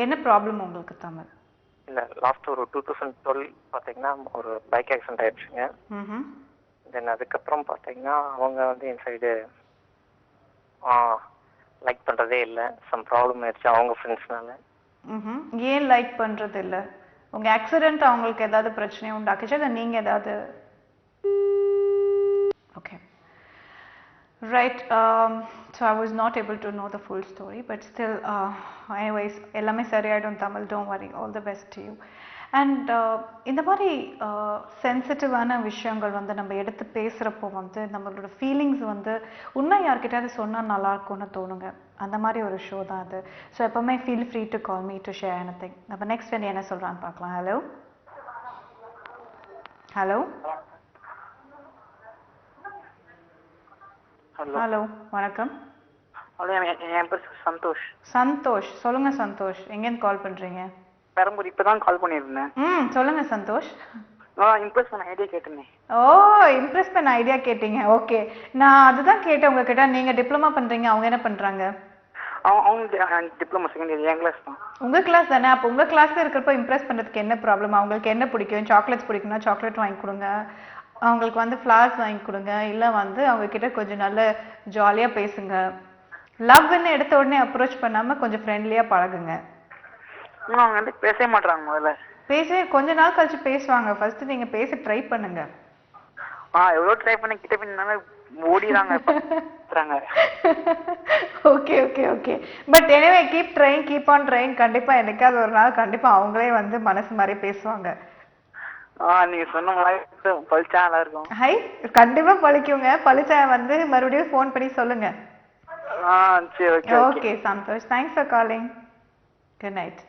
என்ன ப்ராப்ளம் உங்களுக்கு தமிழ்? இல்லை, லாஸ்ட் ஒரு 2012 பார்த்தீங்கன்னா ஒரு பைக் ஆக்சிடென்ட் ஆயிடுச்சுங்க. தென் அதுக்கப்புறம் பார்த்தீங்கன்னா அவங்க வந்து என் சைடு லைக் பண்ணுறதே இல்லை. சம் ப்ராப்ளம் ஆயிடுச்சு அவங்க ஃப்ரெண்ட்ஸ்னால. ஏன் லைக் பண்ணுறது இல்லை? உங்க ஆக்சிடென்ட் அவங்களுக்கு ஏதாவது பிரச்சனையை உண்டாக்குச்சா, இல்லை நீங்க ஏதாவது? Okay, right. So I was not able to know the full story, but still anyways எல்லாமே சரியாயிடும் Tamil. Don't worry, all the best to you. And இந்த மாதிரி சென்சிட்டிவான விஷயங்கள் வந்து நம்ம எடுத்து பேசுகிறப்போ வந்து நம்மளோட ஃபீலிங்ஸ் வந்து உண்மை யார்கிட்டயாவது சொன்னால் நல்லாயிருக்கும்னு தோணுங்க. அந்த மாதிரி ஒரு ஷோ தான் அது. ஸோ எப்போவுமே feel free to call me to share anything. நம்ம நெக்ஸ்ட் ஃப்ரெண்ட் என்ன சொல்கிறான்னு பார்க்கலாம். ஹலோ. ஹலோ. ஹலோ, வணக்கம். என் பேர் சந்தோஷ். சந்தோஷ், சொல்லுங்க சந்தோஷ், எங்கேருந்து கால் பண்ணுறீங்க? பெரம்பூர். இப்பதான் கால் பண்ணியிருந்தேன். சொல்லுங்க சந்தோஷ். இம்ப்ரெஸ் பண்ண ஐடியா கேட்டேன். ஓ, இம்ப்ரெஸ் பண்ண ஐடியா கேட்டீங்க. ஓகே, நான் அதுதான் கேட்டேன் உங்ககிட்ட. நீங்க டிப்ளமா பண்றீங்க, அவங்க என்ன பண்றாங்க? அவங்க டிப்ளமோ செகண்ட் இயர் என் கிளாஸ் தான். உங்க கிளாஸ் தானே? அப்போ உங்க கிளாஸ்ல இருக்கிறப்ப இம்ப்ரெஸ் பண்றதுக்கு என்ன ப்ராப்ளம்? அவங்களுக்கு என்ன பிடிக்கும்? சாக்லேட்ஸ் பிடிக்கும்னா சாக்லேட் வாங்கி கொடுங்க, அவங்களுக்கு வந்து ஃப்ளவர்ஸ் வாங்கி கொடுங்க, இல்ல வந்து அவங்க கிட்ட கொஞ்சம் நல்ல ஜாலியா பேசுங்க. லவ்னு எடுத்த உடனே அப்ரோச் பண்ணாம கொஞ்சம் ஃப்ரெண்ட்லியா பழகுங்க. அவங்க வந்து பேசவே மாட்டாங்க. முதல்ல பேசவே கொஞ்ச நாள் கழிச்சு பேசுவாங்க. ஃபர்ஸ்ட் நீங்க பேச ட்ரை பண்ணுங்க. எவ்வளவு ட்ரை பண்ண கிட்ட பின்னால ஓடிறாங்க. Okay okay okay. But anyway keep trying, keep on trying. கண்டிப்பா என்னைக்காவது ஒரு நாள் கண்டிப்பா அவங்களே வந்து மனசு மாதிரி பேசுவாங்க. நீங்க சொன்ன மாதிரி பழிச்சா நல்லா இருக்கும். ஹை, கண்டிப்பா பழிக்குங்க. பழிச்சா வந்து மறுபடியும் ஃபோன் பண்ணி சொல்லுங்க. சரி okay okay Santhosh. Thanks for calling. Good night.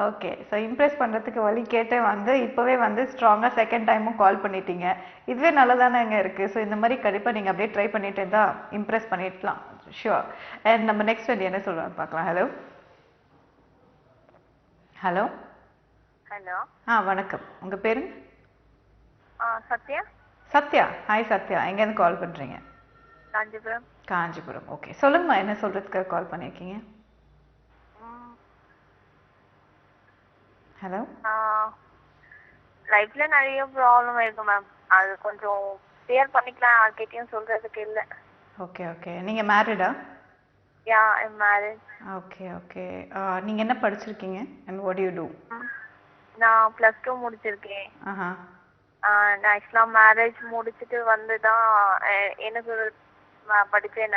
Okay, so impress பண்ணுறதுக்கு வழி கேட்டு வந்து இப்போவே வந்து ஸ்ட்ராங்காக செகண்ட் டைமும் கால் பண்ணிட்டீங்க. இதுவே நல்லதானங்க இருக்குது. ஸோ இந்த மாதிரி கண்டிப்பாக நீங்கள் அப்படியே ட்ரை பண்ணிட்டு இருந்தால் இம்ப்ரெஸ் பண்ணிடலாம். ஷுவர். அண்ட் நம்ம நெக்ஸ்ட் வந்து என்ன சொல்கிறாங்க பார்க்கலாம். Hello hello hello. வணக்கம். உங்கள் பேரு? சத்யா. சத்யா. ஹாய் சத்யா. எங்கேருந்து கால் பண்ணுறீங்க? காஞ்சிபுரம். காஞ்சிபுரம். ஓகே, சொல்லுங்கம்மா, என்ன சொல்கிறதுக்காக கால் பண்ணியிருக்கீங்க? ஹலோ. லைஃப்ல நிறைய ப்ராப்ளம் இருக்கு மேம். அது கொஞ்சம் கிளியர் பண்ணிக்கலாம், யார்கிட்டயும் சொல்றதுக்கு இல்ல. Okay okay. நீங்க மேரிடா? யா, ஐ அம் மேரிட். Okay okay. நீங்க என்ன படிச்சிருக்கீங்க and what do you do? நான் +2 முடிச்சிருக்கேன். நான் ஆக்சுவலா மேரேஜ் முடிச்சிட்டு வந்து தான் எனக்கு படிச்சேன்.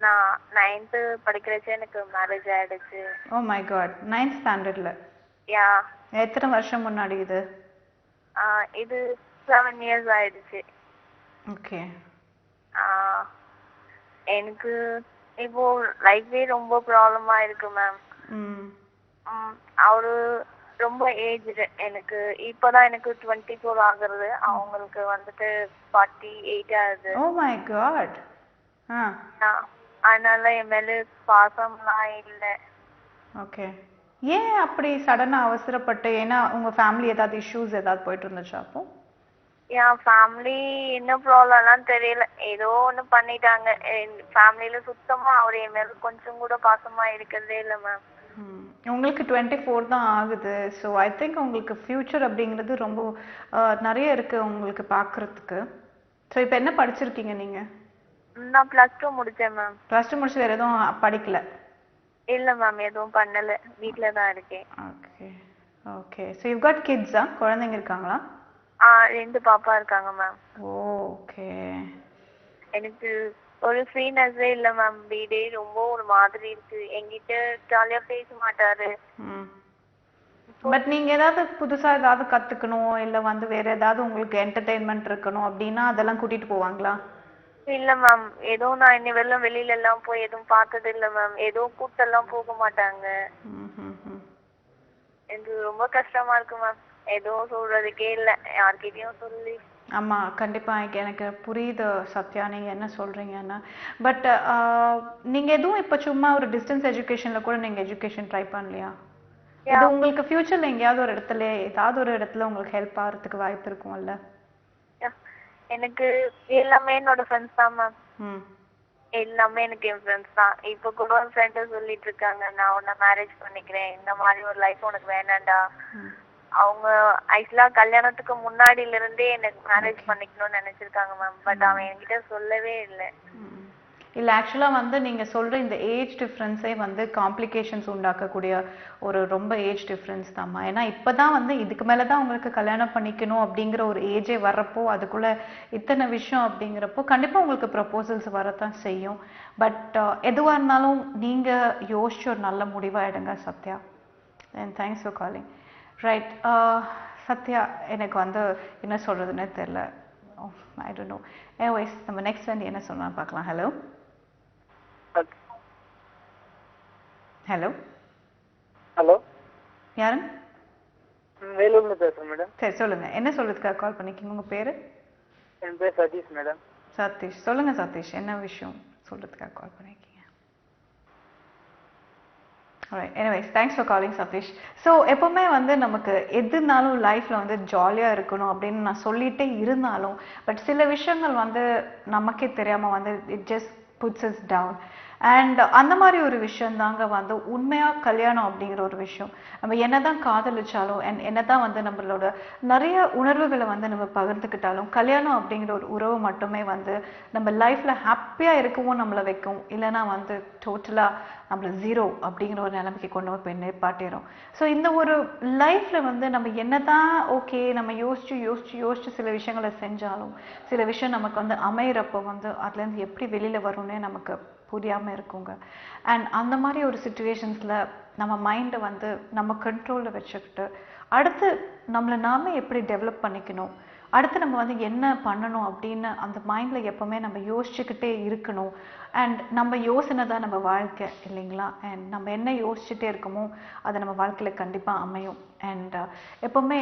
நான் 9th படிக்கிறச்சே எனக்கு மேரேஜ் ஆயிடுச்சு. ஓ மை காட். 9th ஸ்டாண்டர்ட்ல? யா. எத்தனை வருஷம் முன்னாடி இது? இது 7 இயர்ஸ் ஆயிடுச்சு. ஓகே. எனக்கு இப்போ லைஃபே ரொம்ப ப்ராப்ளமா இருக்கு மேம். அவரு ரொம்ப ஏஜ், எனக்கு இப்பதான் எனக்கு 24 ஆகுறது, அவங்களுக்கு வந்துட்டு 48 ஆகுது. Oh my God. அதனால என் மேல பாசம்லாம் இல்ல. ஓகே. ஏன் அப்படி சடனா அவசரப்பட்டு? ஏன்னா உங்க ஃபேமிலி ஏதாவது இஷ்யூஸ் ஏதாவது போயிட்டு இருந்துச்சா அப்போ? என் ஃபேமிலி என்ன ப்ராப்ளம்லாம் தெரியல, ஏதோ ஒண்ணு பண்ணிட்டாங்க. ஃபேமிலியில சுத்தமா அவர் என் மேல கொஞ்சம் கூட பாசமா இருக்கிறதே இல்ல மேம். உங்களுக்கு 24 தான் ஆகுது. ஸோ ஐ திங்க் உங்களுக்கு ஃபியூச்சர் அப்படிங்கிறது ரொம்ப நிறைய இருக்கு உங்களுக்கு பார்க்கறதுக்கு. ஸோ இப்போ என்ன படிச்சிருக்கீங்க நீங்க? நான் +2 முடிச்சேன் மேம். +2 முடிச்சு வேற எதுவும் படிக்கல? இல்ல மேம், எதுவும் பண்ணல, வீட்ல தான் இருக்கேன். Okay okay. So you got கிட்ஸா? குழந்தைங்க இருக்காங்களா? 2 பாப்பா இருக்காங்க மேம். ஓகே. எனக்கு ஒரு ஃப்ரீனஸே இல்ல மேம். வீடே ரொம்ப ஒரு மாதிரி இருக்கு. என்கிட்ட ஜாலியா பேச மாட்டாரு. பட் நீங்க ஏதாவது புதுசா ஏதாவது கத்துக்கணும், இல்ல வந்து வேற ஏதாவது உங்களுக்கு என்டர்டெயின்மெண்ட் இருக்கணும் அப்படின்னா அதெல்லாம் கூட்டிட்டு போவாங்களா? இல்ல மேம், ஏதோ நான் இன்னி வெள்ளம் வெளியில எல்லாம் போய் எதுவும் பார்த்தது இல்ல மேம். ஏதோ கூட்டெல்லாம் போக மாட்டாங்க. எனக்கு ரொம்ப கஷ்டமா இருக்கு மேம். ஏதோ சொல்றதுக்கே இல்ல, யார்கிட்டயும் சொல்லி. ஆமா, கண்டிப்பா எனக்கு புரியுது சத்யா நீங்க என்ன சொல்றீங்கன்னா. பட் நீங்க எதுவும் இப்ப சும்மா ஒரு டிஸ்டன்ஸ் எஜுகேஷன்ல கூட நீங்க எஜுகேஷன் ட்ரை பண்ணலையா? இது உங்களுக்கு ஃபியூச்சர்ல எங்கயாவது ஒரு இடத்துல ஏதாவது ஒரு இடத்துல உங்களுக்கு ஹெல்ப் ஆகிறதுக்கு வாய்ப்பு இருக்கும்ல? எனக்கு எல்லாமே என்னோட ஃப்ரெண்ட்ஸ் தான் மேம். எல்லாமே எனக்கு என் ஃப்ரெண்ட்ஸ் தான். இப்ப கூட ஒரு ஃப்ரெண்ட் சொல்லிட்டு இருக்காங்க, நான் உன்னை மேரேஜ் பண்ணிக்கிறேன், இந்த மாதிரி ஒரு லைஃப் உனக்கு வேணாண்டா. அவங்க ஆக்சுவலா கல்யாணத்துக்கு முன்னாடில இருந்தே எனக்கு மேரேஜ் பண்ணிக்கணும்னு நினைச்சிருக்காங்க மேம். பட் அவன் என்கிட்ட சொல்லவே இல்லை. இல்ல ஆக்சுவலா வந்து நீங்க சொல்ற இந்த ஏஜ் டிஃபரன்ஸே வந்து காம்ப்ளிகேஷன்ஸ் உண்டாக்கக்கூடிய ஒரு ரொம்ப ஏஜ் டிஃபரன்ஸ் தான்மா. ஏன்னா இப்பதான் வந்து இதுக்கு மேலதான் உங்களுக்கு கல்யாணம் பண்ணிக்கணும் அப்படிங்கிற ஒரு ஏஜே வர்றப்போ அதுக்குள்ள இத்தனை விஷயம் அப்படிங்கிறப்போ கண்டிப்பா உங்களுக்கு ப்ரப்போசல்ஸ் வரத்தான் செய்யும். பட் எதுவா இருந்தாலும் நீங்க யோசிச்சு ஒரு நல்ல முடிவா எடுங்க Sathya. And thanks for calling. Right Sathya, எனக்கு வந்து என்ன சொல்றதுன்னே தெரியல. I don't know. எனிவேஸ் நம்ம நெக்ஸ்ட் வந்து என்ன சொன்னா பார்க்கலாம். Hello hello hello. யாரு? வேலூர்ல பேசுறேன் மேடம். சரி சொல்லுங்க, என்ன சொல்றதுக்காக கால் பண்ணிருக்கீங்க? உங்க பேரு? என் பேர் சதீஷ் மேடம். சதீஷ், சொல்லுங்க சதீஷ், என்ன விஷயம் சொல்றதுக்காக கால் பண்ணிருக்கீங்க? Alright, anyways, thanks for calling Satish. So எப்பவுமே வந்து நமக்கு எதுனாலும் லைஃப்ல வந்து ஜாலியா இருக்கணும் அப்படின்னு நான் சொல்லிட்டே இருந்தாலும் பட் சில விஷயங்கள் வந்து நமக்கே தெரியாம வந்து it just puts us down. And அந்த மாதிரி ஒரு விஷயம் தாங்க வந்து உண்மையா கல்யாணம் அப்படிங்கிற ஒரு விஷயம். நம்ம என்னதான் காதலிச்சாலும் அண்ட் என்னதான் வந்து நம்மளோட நிறைய உணர்வுகளை வந்து நம்ம பகிர்ந்துக்கிட்டாலும் கல்யாணம் அப்படிங்கிற ஒரு உறவு மட்டுமே வந்து நம்ம லைஃப்ல ஹாப்பியா இருக்கவும் நம்மளை வைக்கும், இல்லைன்னா வந்து டோட்டலா நம்மள ஜீரோ அப்படிங்கிற ஒரு நிலைமைக்கு கொண்டு போய் நிப்பாட்டிடும். ஸோ இந்த ஒரு லைஃப்ல வந்து நம்ம என்னதான் ஓகே நம்ம யோசிச்சு சில விஷயங்களை செஞ்சாலும் சில விஷயம் நமக்கு வந்து அமையிறப்போ வந்து அதுலேருந்து எப்படி வெளியில வரும்னே நமக்கு புரியாம இருக்குங்க. அண்ட் அந்த மாதிரி ஒரு சுச்சுவேஷன்ஸ்ல நம்ம மைண்டை வந்து நம்ம கண்ட்ரோல்ல வச்சுக்கிட்டு அடுத்து நம்மளை நாமே எப்படி டெவலப் பண்ணிக்கணும், அடுத்து நம்ம வந்து என்ன பண்ணணும் அப்படின்னு அந்த மைண்ட்ல எப்பவுமே நம்ம யோசிச்சுக்கிட்டே இருக்கணும். அண்ட் நம்ம யோசனை தான் நம்ம வாழ்க்கை இல்லைங்களா? அண்ட் நம்ம என்ன யோசிச்சுட்டே இருக்கோமோ அது நம்ம வாழ்க்கையில கண்டிப்பா அமையும். அண்ட் எப்பவுமே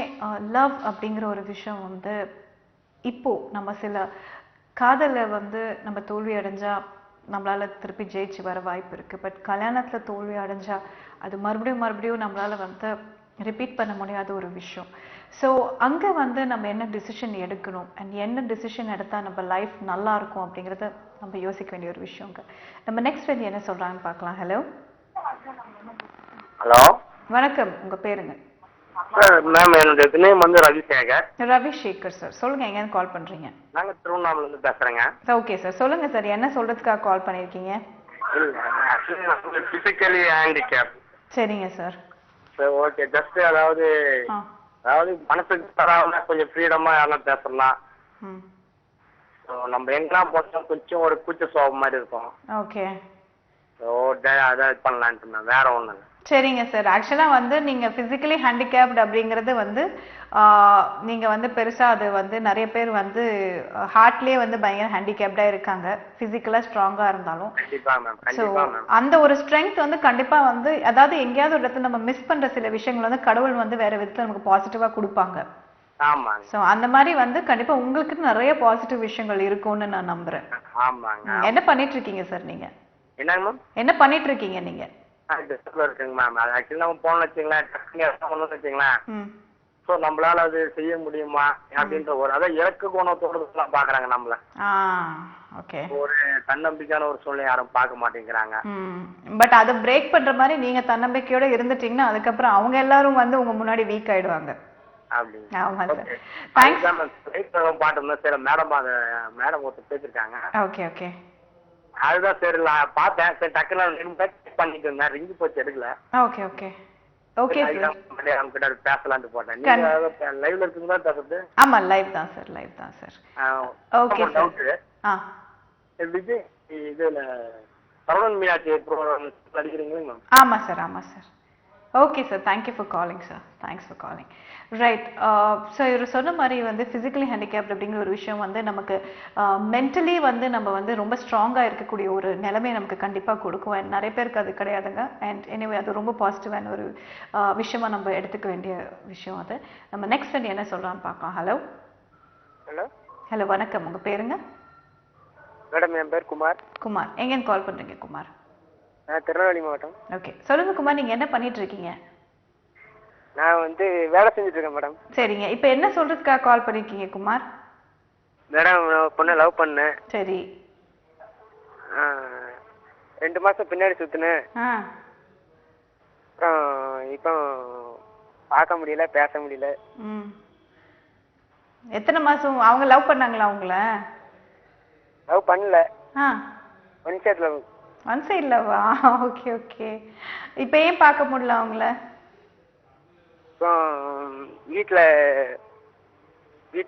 லவ் அப்படிங்கிற ஒரு விஷயம் வந்து இப்போ நம்ம சில காதலை வந்து நம்ம தோல்வி அடைஞ்சா நம்மளால திருப்பி ஜெயிச்சு வர வாய்ப்பு இருக்கு. பட் கல்யாணத்துல தோல்வி அடைஞ்சா அது மறுபடியும் நம்மளால வந்து ரிப்பீட் பண்ண முடியாத ஒரு விஷயம். ஸோ அங்கே வந்து நம்ம என்ன டிசிஷன் எடுக்கணும் அண்ட் என்ன டிசிஷன் எடுத்தால் நம்ம லைஃப் நல்லா இருக்கும் அப்படிங்கிறத நம்ம யோசிக்க வேண்டிய ஒரு விஷயங்க. நம்ம நெக்ஸ்ட் வந்து என்ன சொல்கிறாங்கன்னு பார்க்கலாம். ஹலோ ஹலோ வணக்கம், உங்கள் பேருங்க? மேம் என்னோட நேம் வந்து ரவிசேகர். ரவிசேகர் சார், சொல்லுங்கள், எங்கேருந்து கால் பண்ணுறீங்க? நாங்கள் திருவண்ணாமலேருந்து பேசுகிறேங்க. ஓகே சார், சொல்லுங்கள் சார், என்ன சொல்கிறதுக்காக கால் பண்ணியிருக்கீங்க? Physically handicap. சரிங்க சார். சரி ஓகே, ஜஸ்ட் அதாவது மனசுக்கு தராம கொஞ்சம் ஃப்ரீடமா யாரும் பேசலாம். நம்ம எங்கெல்லாம் போட்டோம் கொஞ்சம் ஒரு கூச்ச சுபாவம் மாதிரி இருக்கும். ஓகே, அதை பண்ணலான்ட்டு வேற ஒண்ணு. சரிங்க சார். ஆக்சுவலாக வந்து நீங்கள் ஃபிசிக்கலி ஹேண்டிகேப்டு அப்படிங்கிறது வந்து நீங்கள் வந்து பெருசாக அது வந்து நிறைய பேர் வந்து ஹார்ட்லேயே வந்து பயங்கர ஹேண்டிகேப்டாக இருக்காங்க, ஃபிசிக்கலாக ஸ்ட்ராங்காக இருந்தாலும். ஸோ அந்த ஒரு ஸ்ட்ரென்த் வந்து கண்டிப்பாக வந்து அதாவது எங்கேயாவது ஒரு இடத்துல நம்ம மிஸ் பண்ணுற சில விஷயங்கள் வந்து கடவுள் வந்து வேற விதத்தில் நமக்கு பாசிட்டிவாக கொடுப்பாங்க. ஸோ அந்த மாதிரி வந்து கண்டிப்பாக உங்களுக்கு நிறைய பாசிட்டிவ் விஷயங்கள் இருக்கும்னு நான் நம்புறேன். என்ன பண்ணிட்டு இருக்கீங்க சார் நீங்க? என்ன பண்ணிட்டு இருக்கீங்க நீங்க? நம்மளால அது செய்ய முடியுமா அப்படின்ற ஒரு அதான் இலக்கு குணத்தோட பாக்குறாங்க நம்மள. ஒரு தன்னம்பிக்கையான ஒரு சூழ்நிலை யாரும் பார்க்க மாட்டேங்கிறாங்க. பட் அதை பிரேக் பண்ற மாதிரி நீங்க தன்னம்பிக்கையோட இருந்துட்டீங்கன்னா அதுக்கப்புறம் அவங்க எல்லாரும் வந்து உங்க முன்னாடி வீக் ஆயிடுவாங்க. மேடம் ஒருத்தர் பேசிருக்காங்க. ஓகே ஓகே, அதுதான் சரி பார்த்தேன். சரி டக்குனு பண்ணிட்டு இருந்தேன், ரிங்கு போச்சு எடுக்கல. ஓகே ஓகே ஓகே கிட்ட பேசலாம்னு போட்டேன். நீங்க லைவ்ல இருக்கீங்களா பேசுறது? ஆமா லைவ் தான் சார், லைவ் தான் சார். Okay sir. விஜய் இதுல சரவணன் மீனாட்சி நடிக்கிறீங்களா மேம்? ஆமா சார், ஆமா sir. Okay sir, thank you for calling sir, thanks for calling. Right. So இவர் சொன்ன மாதிரி வந்து ஃபிசிக்கலி ஹேண்டிகேப்ட் அப்படிங்கிற ஒரு விஷயம் வந்து நமக்கு மென்டலி வந்து நம்ம வந்து ரொம்ப ஸ்ட்ராங்காக இருக்கக்கூடிய ஒரு நிலைமையை நமக்கு கண்டிப்பாக கொடுக்கும். அண்ட் நிறைய பேருக்கு அது கிடையாதுங்க. அண்ட் எனிவே அது ரொம்ப பாசிட்டிவான ஒரு விஷயமா நம்ம எடுத்துக்க வேண்டிய விஷயம் அது. நம்ம நெக்ஸ்ட் வந்து என்ன சொல்கிறான்னு பார்க்கலாம். ஹலோ ஹலோ ஹலோ வணக்கம், உங்கள் பேருங்க? மேடம் என் பேர் குமார். குமார், எங்கேருந்து கால் பண்ணுறீங்க குமார்? திருநெல்வேலி மாவட்டம். ஓகே, சொல்லுங்க குமார், நீங்கள் என்ன பண்ணிட்டு இருக்கீங்க? நான் வந்து வேலை செஞ்சுட்டு இருக்கேன் மேடம். சரிங்க, இப்போ என்ன சொல்றதுக்காக கால் பண்ணிருக்கீங்க குமார்? மேடம் நான் பொண்ணை லவ் பண்ணேன். சரி. 2 மாசம் பின்னாடி சுத்தினேன். அப்புறம் இப்போ பார்க்க முடியல, பேச முடியல. எத்தனை மாசம் அவங்க லவ் பண்ணாங்களா? அவங்கள லவ் பண்ணல. One side love. One side லவ்வா? Okay okay. இப்போ ஏன் பார்க்க முடியல அவங்கள? வீட்டை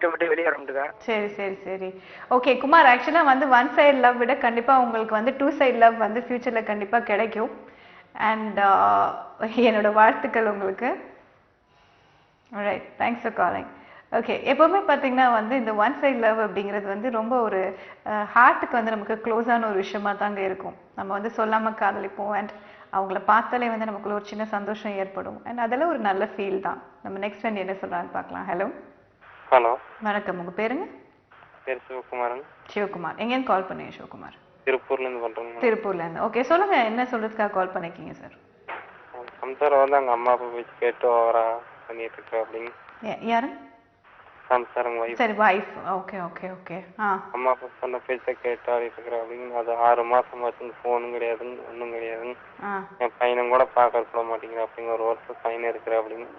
விட்டு வெளியே வர முடியுதா? சரி சரி சரி. ஓகே குமார், ஆக்சுவலா வந்து ஒன் சைடு லவ் விட கண்டிப்பா உங்களுக்கு வந்து 2 சைடு லவ் வந்து ஃபியூச்சர்ல கண்டிப்பா கிடைக்கும். அண்ட் என்னோட வாழ்த்துக்கள் உங்களுக்கு. Right, thanks for calling. Okay, எப்பவுமே பார்த்தீங்கன்னா வந்து இந்த ஒன் சைடு லவ் அப்படிங்கிறது வந்து ரொம்ப ஒரு ஹார்ட்டுக்கு வந்து நமக்கு க்ளோஸான ஒரு விஷயமா தாங்க இருக்கும். நம்ம வந்து சொல்லாமல் காதலிப்போம். அண்ட் அவங்கள பார்த்தாலே வந்து நமக்குள்ள ஒரு சின்ன சந்தோஷம் ஏற்படும். அண்ட் அதெல்லாம் ஒரு நல்ல ஃபீல் தான். நம்ம நெக்ஸ்ட் வந்து என்ன சொல்றான்னு பார்க்கலாம். ஹலோ ஹலோ வணக்கம், உங்க பேருங்க? பேர் சிவகுமார். சிவகுமார், எங்கேருந்து கால் பண்ணீங்க சிவகுமார்? திருப்பூர்ல இருந்து பண்றேன். திருப்பூர்ல இருந்து. ஓகே, சொல்லுங்க, என்ன சொல்றதுக்காக கால் பண்ணிருக்கீங்க சார்? சம்சாரம் வந்து அவங்க அம்மா அப்பா போய் கேட்டு ஓவரா பண்ணிட்டு இருக்கா அப்படின்னு. யாரு? சம்சாரம் வைஃப். சரி வைஃப். Okay okay okay. அம்மா அப்பா சொன்ன பேச்சை கேட்டாடி இருக்கிற அப்படின்னு. அது 6 மாசம் ஆச்சுங்க. ஃபோனும் கிடையாதுங்க, ஒன்றும் கிடையாதுங்க. என் பையனும் கூட பார்க்க கூட மாட்டேங்கிற அப்படிங்க. ஒரு வருஷம் பையன் இருக்கிற அப்படின்னு.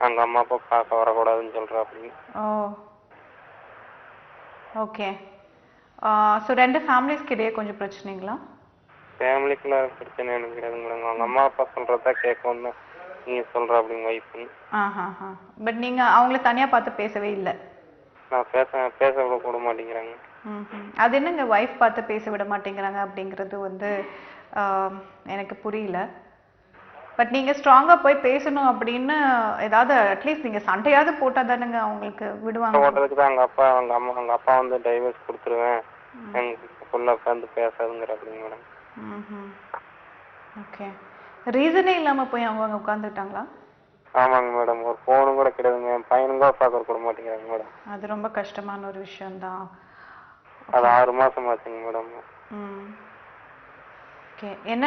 அங்க அம்மா அப்பா பார்க்க வரக்கூடாதுன்னு சொல்ற அப்படின்னு. ஓ ஓகே. ஸோ 2 ஃபேமிலிஸ்க்கு இடையே கொஞ்சம் பிரச்சனைங்களா? ஃபேமிலிக்குள்ள பிரச்சனை எனக்கு கிடையாதுங்க மேடம். அவங்க அம்மா அப்பா சொல்றதா கேட்கணும் தான் நீங்க சொல்ற அப்படிங்க வைஃப்னு. பட் நீங்க அவங்கள தனியா பார்த்து பேசவே இல்லை? நான் பேச விட மாட்டேங்கிறாங்க. அது என்னங்க வைஃப் பார்த்து பேச விட மாட்டேங்கிறாங்க அப்படிங்கிறது வந்து எனக்கு புரியல. பட் நீங்க ஸ்ட்ராங்கா போய் பேசணும் அப்படின்னு ஏதாவது அட்லீஸ்ட் நீங்க சண்டையாவது போட்டா தானுங்க அவங்களுக்கு விடுவாங்க. போட்டதுக்கு தான் அவங்க அப்பா வந்து டைவர்ஸ் கொடுத்துருவேன், எனக்கு ஃபுல்லா உட்காந்து பேசாதுங்கிற அப்படிங்க மேடம். ஓகே. ரீசனே இல்லாம போய் அவங்க உட்கார்ந்துட்டாங்களா? ஆமாங்க மேடம். ஒரு ஃபோனும் கூட கிடையாதுங்க. என் பையனும் கூட பார்க்க கூட மாட்டேங்கிறாங்க மேடம். அது ரொம்ப கஷ்டமான ஒரு விஷயம் தான். அது 6 மாசம் ஆச்சுங்க மேடம். ஓகே. என்ன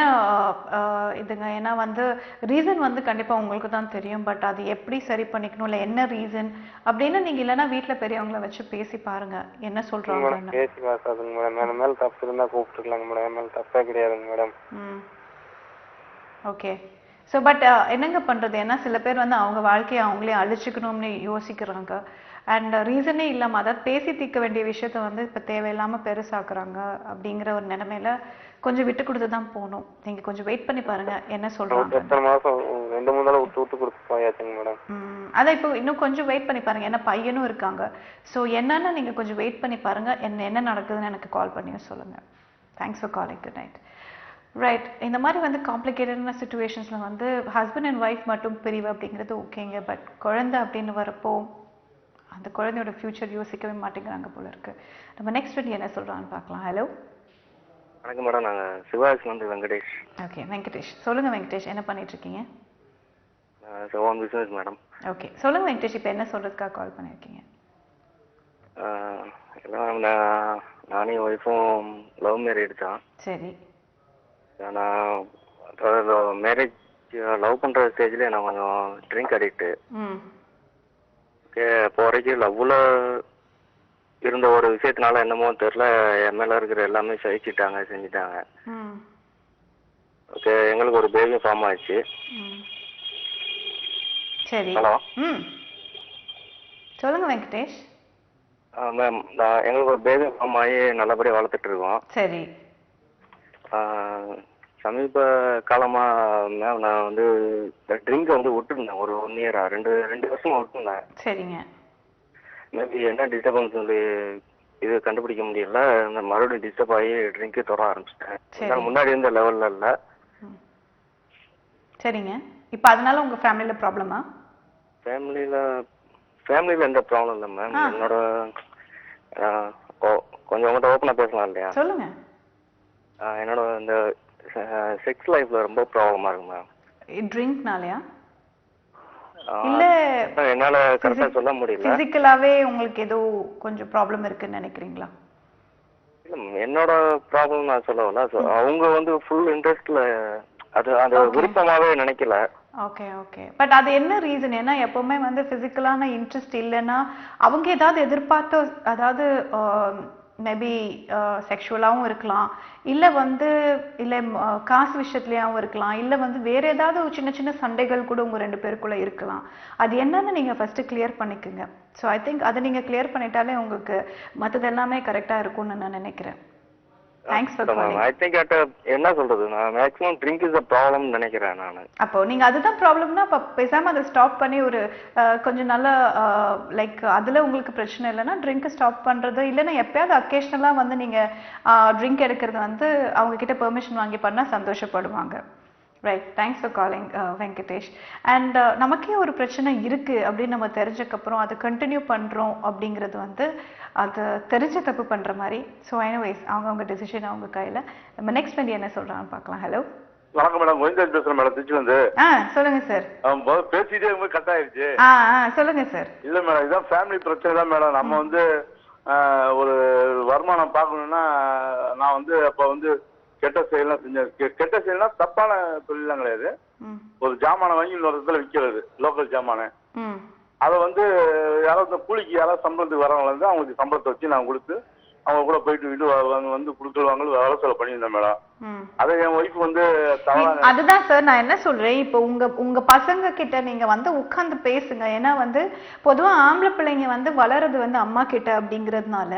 இதுங்க, ஏன்னா வந்து ரீசன் வந்து கண்டிப்பா உங்களுக்கு தான் தெரியும். பட் அது எப்படி சரி பண்ணிக்கணும், இல்லை என்ன ரீசன் அப்படின்னு நீங்க இல்லைன்னா வீட்டுல பெரியவங்கள வச்சு பேசி பாருங்க என்ன சொல்றாங்க. பேசி பார்த்தாதுங்க மேடம். என் மேல தப்பு இருந்தா கூப்பிட்டுருக்கலாங்க மேடம். என் மேல தப்பே கிடையாதுங்க மேடம். ஓகே. ஸோ பட் என்னங்க பண்றது, ஏன்னா சில பேர் வந்து அவங்க வாழ்க்கையை அவங்களே அழிச்சுக்கணும்னு யோசிக்கிறாங்க. அண்ட் ரீசனே இல்லாம அதாவது பேசி தீர்க்க வேண்டிய விஷயத்த வந்து இப்ப தேவையில்லாம பெருசாக்குறாங்க. அப்படிங்கிற ஒரு நிலைமையில கொஞ்சம் விட்டு கொடுத்து தான் போகணும். நீங்க கொஞ்சம் வெயிட் பண்ணி பாருங்க என்ன சொல்றாங்க. எத்தனை மாசம் 2-3 நாள் விட்டு கொடுத்து போயாச்சுங்க மேடம். அதான் இப்போ இன்னும் கொஞ்சம் வெயிட் பண்ணி பாருங்க. ஏன்னா பையனும் இருக்காங்க. ஸோ என்னன்னா நீங்க கொஞ்சம் வெயிட் பண்ணி பாருங்க. என்ன நடக்குதுன்னு எனக்கு கால் பண்ணி சொல்லுங்க. Thanks for calling. Good night. Right. இந்த மாதிரி வந்து காம்ப்ளிகேட்டடான சுச்சுவேஷன்ஸ்ல வந்து ஹஸ்பண்ட் அண்ட் ஒய்ஃப் மட்டும் பிரிவு அப்படிங்கிறது ஓகேங்க. பட் குழந்தை அப்படின்னு வரப்போ அந்த குழந்தையோட ஃபியூச்சர் யோசிக்கவே மாட்டேங்கிறாங்க போல இருக்கு. நம்ம நெக்ஸ்ட் வீடியோ என்ன சொல்றான்னு பார்க்கலாம். ஹலோ வணக்கம் மேடம். நாங்கள் சிவாஜி வந்து வெங்கடேஷ். ஓகே வெங்கடேஷ். சொல்லுங்க வெங்கடேஷ், என்ன பண்ணிட்டு இருக்கீங்க? Own business madam. ஓகே சொல்லுங்க வெங்கடேஷ், இப்போ என்ன சொல்றதுக்காக கால் பண்ணியிருக்கீங்க? எல்லாம் நானே ஒய்ஃபும் லவ் மேரேஜ் தான். சரி. நான் மேரேஜ் லவ் பண்ணுற ஸ்டேஜ்லேயே நான் கொஞ்சம் ட்ரிங்க் அடிக்ட்டு. ஓகே. இப்போ வரைக்கும் லவ்வில் இருந்த ஒரு விஷயத்தினால என்னமோ தெரியல, என் மேலே இருக்கிற எல்லாமே செஞ்சுட்டாங்க. ஓகே. எங்களுக்கு ஒரு பேபி ஃபார்ம் ஆயிடுச்சு. சரி. ஹலோ. சொல்லுங்க வெங்கடேஷ். மேம் எங்களுக்கு ஒரு பேபி ஃபார்ம் ஆகி நல்லபடியாக வளர்த்துட்டு இருக்கோம். சரி. சமீப காலமா மேம் நான் வந்து ட்ரிங்க் வந்து விட்டுருந்தேன். ஒரு 1 இயரா 2 வருஷமா விட்டுருந்தேன். சரிங்க. மேபி என்ன டிஸ்டர்பன்ஸ் சொல்லி இது கண்டுபிடிக்க முடியல. நான் மறுபடியும் டிஸ்டர்ப் ஆகி ட்ரிங்க் தொட ஆரம்பிச்சிட்டேன். முன்னாடி இருந்த லெவல்ல இல்ல. சரிங்க. இப்போ அதனால உங்க ஃபேமிலியில ப்ராப்ளமா? ஃபேமிலியில எந்த ப்ராப்ளம் இல்லை மேம். என்னோட கொஞ்சம் உங்கள்கிட்ட ஓப்பனாக பேசலாம் இல்லையா? சொல்லுங்க. என்னோட இந்த செக்ஸ் லைஃப்ல ரொம்ப ப்ராப்ளமா இருக்கு மேம். ட்ரிங்க்னாலயா? இல்ல என்னால கரெக்டா சொல்ல முடியல. பிசிக்கலாவே உங்களுக்கு ஏதோ கொஞ்சம் ப்ராப்ளம் இருக்குன்னு நினைக்கிறீங்களா? இல்ல என்னோட ப்ராப்ளம் நான் சொல்லல. அவங்க வந்து ஃபுல் இன்ட்ரெஸ்ட்ல அது விருப்பமாவே நினைக்கல. Okay okay. பட் அது என்ன ரீசன்? ஏன்னா எப்பவுமே வந்து பிசிக்கலான இன்ட்ரெஸ்ட் இல்லைன்னா அவங்க ஏதாவது எதிர்பார்த்து, அதாவது மேபி செக்ஷுவலாகவும் இருக்கலாம், இல்லை வந்து இல்லை காசு விஷயத்துலையாகவும் இருக்கலாம், இல்லை வந்து வேற ஏதாவது சின்ன சின்ன சண்டைகள் கூட உங்கள் 2 பேருக்குள்ள இருக்கலாம். அது என்னன்னு நீங்கள் ஃபர்ஸ்ட் கிளியர் பண்ணிக்கோங்க. ஸோ ஐ திங்க் அதை நீங்கள் கிளியர் பண்ணிட்டாலே உங்களுக்கு மற்றது எல்லாமே கரெக்டாக இருக்கும்னு நான் நினைக்கிறேன். Thanks for calling. I think என்ன சொல்றது, நான் maximum drink is a problem நினைக்கிறேன் நான். அப்போ நீங்க அதுதான் ப்ராப்ளம்னா அப்ப பேசாம அதை ஸ்டாப் பண்ணி ஒரு கொஞ்சம் நல்ல லைக் அதுல உங்களுக்கு பிரச்சனை இல்லைன்னா ட்ரிங்க் ஸ்டாப் பண்றது, இல்லைன்னா எப்பயாவது அக்கேஷனலா வந்து நீங்க ட்ரிங்க் எடுக்கிறது வந்து அவங்க கிட்ட பெர்மிஷன் வாங்கி பண்ணா சந்தோஷப்படுவாங்க. Right. Thanks for calling Venkatesh. And நமக்கே ஒரு பிரச்சனை இருக்கு அப்படின்னு நம்ம தெரிஞ்சக்கப்புறம் அதை கண்டினியூ பண்றோம் அப்படிங்கிறது வந்து அது தெரிஞ்ச தப்பு பண்ற மாதிரி. ஸோ எனிவேஸ் அவங்க டெசிஷன் அவங்க கையில. நம்ம நெக்ஸ்ட் வந்து என்ன சொல்றான்னு பார்க்கலாம். ஹலோ வணக்கம் மேடம். கோவிந்தராஜ் பேசுறேன் மேடம், திருச்சி வந்து. சொல்லுங்க சார். பேசிட்டே கட் ஆயிருச்சு. சொல்லுங்க சார். இல்ல மேடம், இதான் ஃபேமிலி பிரச்சனை தான் மேடம். நம்ம வந்து ஒரு வருமானம் பார்க்கணும்னா நான் வந்து அப்ப வந்து கெட்ட செயலாம் செஞ்சேன். கெட்ட செயல்னா தப்பான தொழிலாம் கிடையாது. ஒரு ஜாமானை வாங்கி இன்னொரு இடத்துல விற்கிறது, லோக்கல் ஜாமானை. அதை வந்து யாராவது கூலிக்கு யாராவது சம்பளத்துக்கு வரவங்க வந்து அவங்களுக்கு சம்பளத்தை வச்சு நான் கொடுத்து அவங்க கூட போயிட்டு வீட்டு வந்து கொடுத்துருவாங்க வேலை செலவு பண்ணியிருந்தேன் மேடம். அதை என் ஒய்ஃப் வந்து அதுதான் சார் நான் என்ன சொல்றேன், இப்போ உங்க பசங்க கிட்ட நீங்க வந்து உட்கார்ந்து பேசுங்க. ஏன்னா வந்து பொதுவா ஆம்பளை பிள்ளைங்க வந்து வளருது வந்து அம்மா கிட்ட அப்படிங்கறதுனால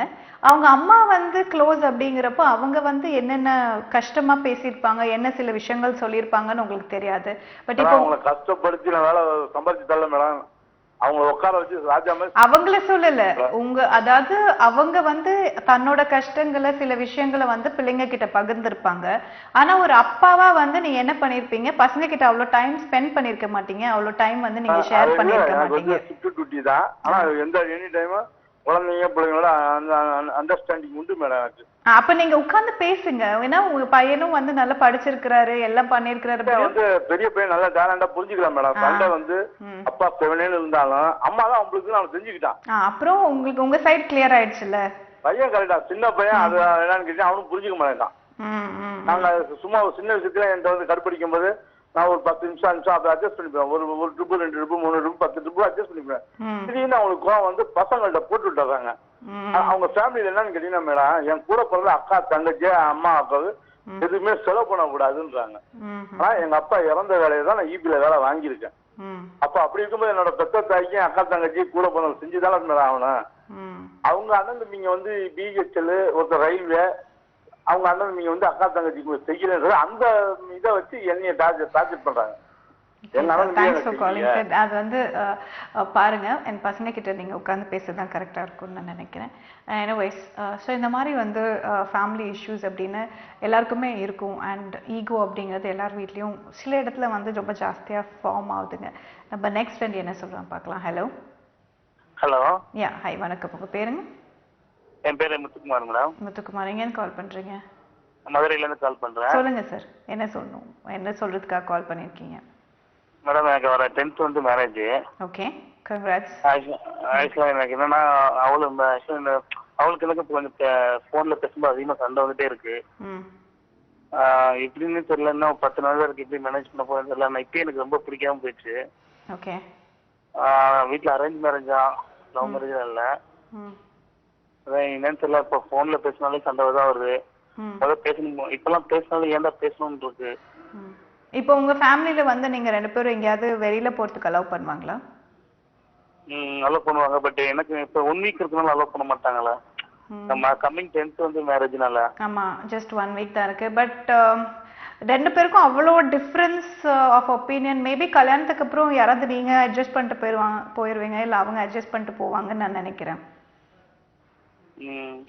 அவங்க அம்மா வந்து க்ளோஸ் அப்படிங்கிறப்போ அவங்க வந்து என்னென்ன கஷ்டமா பேசியிருப்பாங்க, என்ன சில விஷயங்கள் சொல்லியிருப்பாங்கன்னு உங்களுக்கு தெரியாது. பட் இப்போ அவங்களை கஷ்டப்படுத்தி நான் வேலை சம்பாதிச்சு தரல மேடம். அவங்க உட்கார வச்சு ராஜா மாதிரி அவங்கள சொல்லல, அதாவது அவங்க வந்து தன்னோட கஷ்டங்களை சில விஷயங்களை வந்து பிள்ளைங்க கிட்ட பகிர்ந்திருப்பாங்க. ஆனா ஒரு அப்பாவா வந்து நீங்க என்ன பண்ணிருப்பீங்க, பசங்க கிட்ட அவ்வளவு டைம் ஸ்பெண்ட் பண்ணிருக்க மாட்டீங்க, அவ்வளவு டைம் வந்து நீங்க ஷேர் பண்ணிருக்க மாட்டீங்க. சுட்டி தான். ஆனா எந்த எனி டைம் குழந்தைங்க பிள்ளைங்களோட அண்டர்ஸ்டாண்டிங் உண்டு மேடம் எனக்கு. அப்ப நீங்க உட்கார்ந்து பேசுங்க. ஏன்னா உங்க பையனும் வந்து நல்லா படிச்சிருக்காரு, எல்லாம் பண்ணிருக்காரு. வந்து பெரிய பையன் நல்லா டேலண்டா புரிஞ்சுக்கலாம் மேடம். சண்டை வந்து அப்பா செவனேன்னு இருந்தாலும் அம்மா தான் உங்களுக்கு நான் தெரிஞ்சுக்கிட்டான். அப்புறம் உங்களுக்கு உங்க சைடு கிளியர் ஆயிடுச்சுல்ல. பையன் கரெக்டா, சின்ன பையன் அது என்னன்னு கேட்டா அவனும் புரிஞ்சுக்க மாட்டேன். நாங்க சும்மா ஒரு சின்ன விஷயத்துல என்கிட்ட வந்து கடுப்படிக்கும் போது நான் ஒரு 10 நிமிஷம் 5 நிமிஷம் அதை அட்ஜஸ்ட் பண்ணிப்பேன். ஒரு trip 2 trip 3 trip 10 trip adjust பண்ணிப்பேன். திடீர்னு அவங்களுக்கு கோவம் வந்து பசங்கள்ட்ட போட்டு விட்டுறாங்க. அவங்க ஃபேமிலியில என்னன்னு கேட்டீங்கன்னா மேடம், என் கூட பிறந்த அக்கா தங்கச்சி அம்மா அப்பாவு எதுவுமே செலவு பண்ணக்கூடாதுன்றாங்க. ஆனா எங்க அப்பா இறந்த வேலையை தான் நான் ஈபில வேலை வாங்கியிருக்கேன். அப்ப அப்படி இருக்கும்போது என்னோட பெத்த தாய்க்கும் அக்கா தங்கச்சி கூட பிறந்த செஞ்சுதானே மேடம் ஆகணும். அவங்க அண்ணன் தம்பிங்க வந்து பிஹெச்எல் ஒருத்தர் ரயில்வே, அவங்க அண்ணன் நீங்க வந்து அக்கா தங்கச்சி செய்யறது அந்த இதை வச்சு என்னைய டார்கெட் பண்றாங்க. அது வந்து பாருங்க, என் பசங்க கிட்ட நீங்க உட்கார்ந்து பேசுறதுதான் கரெக்டா இருக்கும்னு நான் நினைக்கிறேன். எனிவேஸ், ஸோ இந்த மாதிரி வந்து ஃபேமிலி இஷ்யூஸ் அப்படின்னு எல்லாருக்குமே இருக்கும். அண்ட் ஈகோ அப்படிங்கிறது எல்லார் வீட்லயும் சில இடத்துல வந்து ரொம்ப ஜாஸ்தியா ஃபார்ம் ஆகுதுங்க. நம்ம நெக்ஸ்ட் ஃப்ரெண்ட் என்ன சொல்றோம் பார்க்கலாம். ஹலோ. ஹலோ. யா, ஹாய், வணக்கம். உங்க பேருங்க? என் பேரு முத்துக்குமார் மேடம். முத்துக்குமார், எங்க இருந்து கால் பண்றீங்க? மதுரையில இருந்து கால் பண்றேன். சொல்லுங்க சார், என்ன சொல்லணும், என்ன சொல்றதுக்காக கால் பண்ணிருக்கீங்க? மேடம் எனக்கு வர 10th வந்து மேரேஜ். Okay, congrats. ஆக்சுவலா எனக்கு என்னன்னா அவளுக்கு எனக்கு கொஞ்சம் போன்ல பேசும்போது அதிகமா சண்டை வந்துட்டே இருக்கு. எப்படின்னு தெரியல, இன்னும் 10 நாள் இருக்கு, எப்படி மேனேஜ் பண்ண போறது தெரியல. நான் இப்பயே எனக்கு ரொம்ப பிடிக்காம போயிடுச்சு. ஓகே. வீட்டுல அரேஞ்ச் மேரேஜா லவ் மேரேஜா இல்ல, அதான் என்னன்னு தெரியல. இப்ப போன்ல பேசினாலே சண்டை தான் வருது. அதான் பேசணும், இப்பெல்லாம் பேசினாலும் ஏன்டா பேசணும்னு இருக்கு. இப்போ உங்க ஃபேமிலில வந்து நீங்க 2 பேரும் எங்கயாவது வெளியில போறதுக்கு அலோவ் பண்ணுவாங்களா? அலோவ் பண்ணுவாங்க, பட் எனக்கு இப்ப 1 வீக் இருக்கனால அலோவ் பண்ண மாட்டாங்களா. நம்ம கம்மிங் 10th வந்து மேரேஜ்னால. ஆமா, ஜஸ்ட் 1 வீக் தான் இருக்கு. பட் 2 பேருக்கும் அவ்வளோ டிஃபரன்ஸ் ஆஃப் ஒப்பீனியன். மேபி கல்யாணத்துக்கு அப்புறம் யாராவது நீங்க அட்ஜஸ்ட் பண்ணிட்டு போயிருவீங்க, இல்ல அவங்க அட்ஜஸ்ட் பண்ணிட்டு போவாங்கன்னு நான் நினைக்கிறேன்.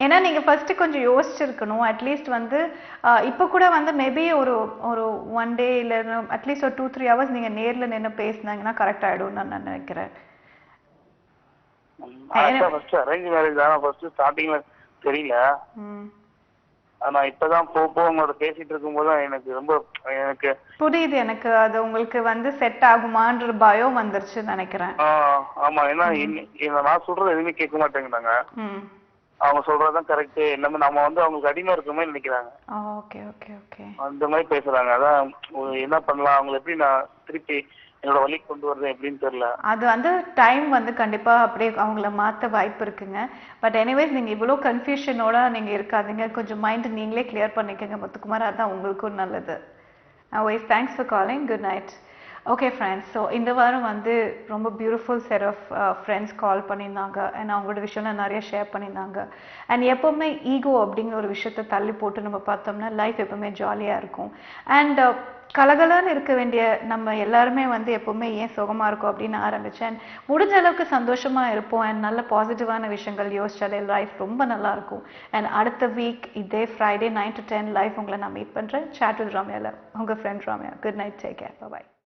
ஏன்னா நீங்க ஃபர்ஸ்ட் கொஞ்சம் யோசிச்சிருக்கணும். அட்லீஸ்ட் வந்து இப்ப கூட வந்து மேபி ஒரு 1 டே இல்ல அட்லீஸ்ட் ஒரு 2-3 ஹவர்ஸ் நீங்க நேர்ல நின்று பேசினாங்கன்னா கரெக்ட் ஆயிடும் நான் நினைக்கிறேன். அரேஞ்ச் மேரேஜ் தான் ஃபர்ஸ்ட் ஸ்டார்டிங்ல தெரியல. ஆனா இப்பதான் போக பேசிட்டு இருக்கும்போது எனக்கு ரொம்ப எனக்கு புரியுது. எனக்கு அது உங்களுக்கு வந்து செட் ஆகுமான்ற பயம் வந்துருச்சு நினைக்கிறேன். ஆமா, ஏன்னா நான் சொல்றது எதுவுமே கேட்க மாட்டேங்கிறாங்க. அவங்க சொல்றதுதான் கரெக்ட், எல்லாமே நம்ம வந்து அவங்களுக்கு அடிமை இருக்குமே நினைக்கிறாங்க. ஓகே ஓகே ஓகே, அந்த மாதிரி பேசுறாங்க. அதான் என்ன பண்ணலாம், அவங்களை எப்படி நான் திருப்பி என்னோட வழி கொண்டு வரது எப்படின்னு தெரியல. அது வந்து டைம் வந்து கண்டிப்பா அப்படியே அவங்கள மாத்த வாய்ப்பு இருக்குங்க. பட் எனிவேஸ் நீங்க இவ்வளவு கன்ஃபியூஷனோட நீங்க இருக்காதீங்க, கொஞ்சம் மைண்ட் நீங்களே கிளியர் பண்ணிக்கங்க முத்துக்குமார், அதான் உங்களுக்கும் நல்லது. Thanks for calling. Good night. Okay friends, so இந்த வாரம் வந்து ரொம்ப beautiful set of friends call பண்ணியிருந்தாங்க. அண்ட் அவங்களோட விஷயம்லாம் நிறைய ஷேர் பண்ணியிருந்தாங்க. அண்ட் எப்போவுமே ஈகோ அப்படிங்கிற ஒரு விஷயத்த தள்ளி போட்டு நம்ம பார்த்தோம்னா லைஃப் எப்பவுமே ஜாலியாக இருக்கும். அண்ட் கலகலன்னு இருக்க வேண்டிய நம்ம எல்லாருமே வந்து எப்பவுமே ஏன் சுகமாக இருக்கும் அப்படின்னு ஆரம்பித்தேன். முடிஞ்ச அளவுக்கு சந்தோஷமாக இருப்போம். அண்ட் நல்ல பாசிட்டிவான விஷயங்கள் யோசிச்சாலே லைஃப் ரொம்ப நல்லா இருக்கும். அண்ட் அடுத்த வீக் இதே ஃப்ரைடே 9 to 10 லைஃப் உங்களை நான் மீட் பண்ணுறேன். சாட் வித் ராமியாவில் உங்கள் friend Ramya. Good night, take care, பாய்.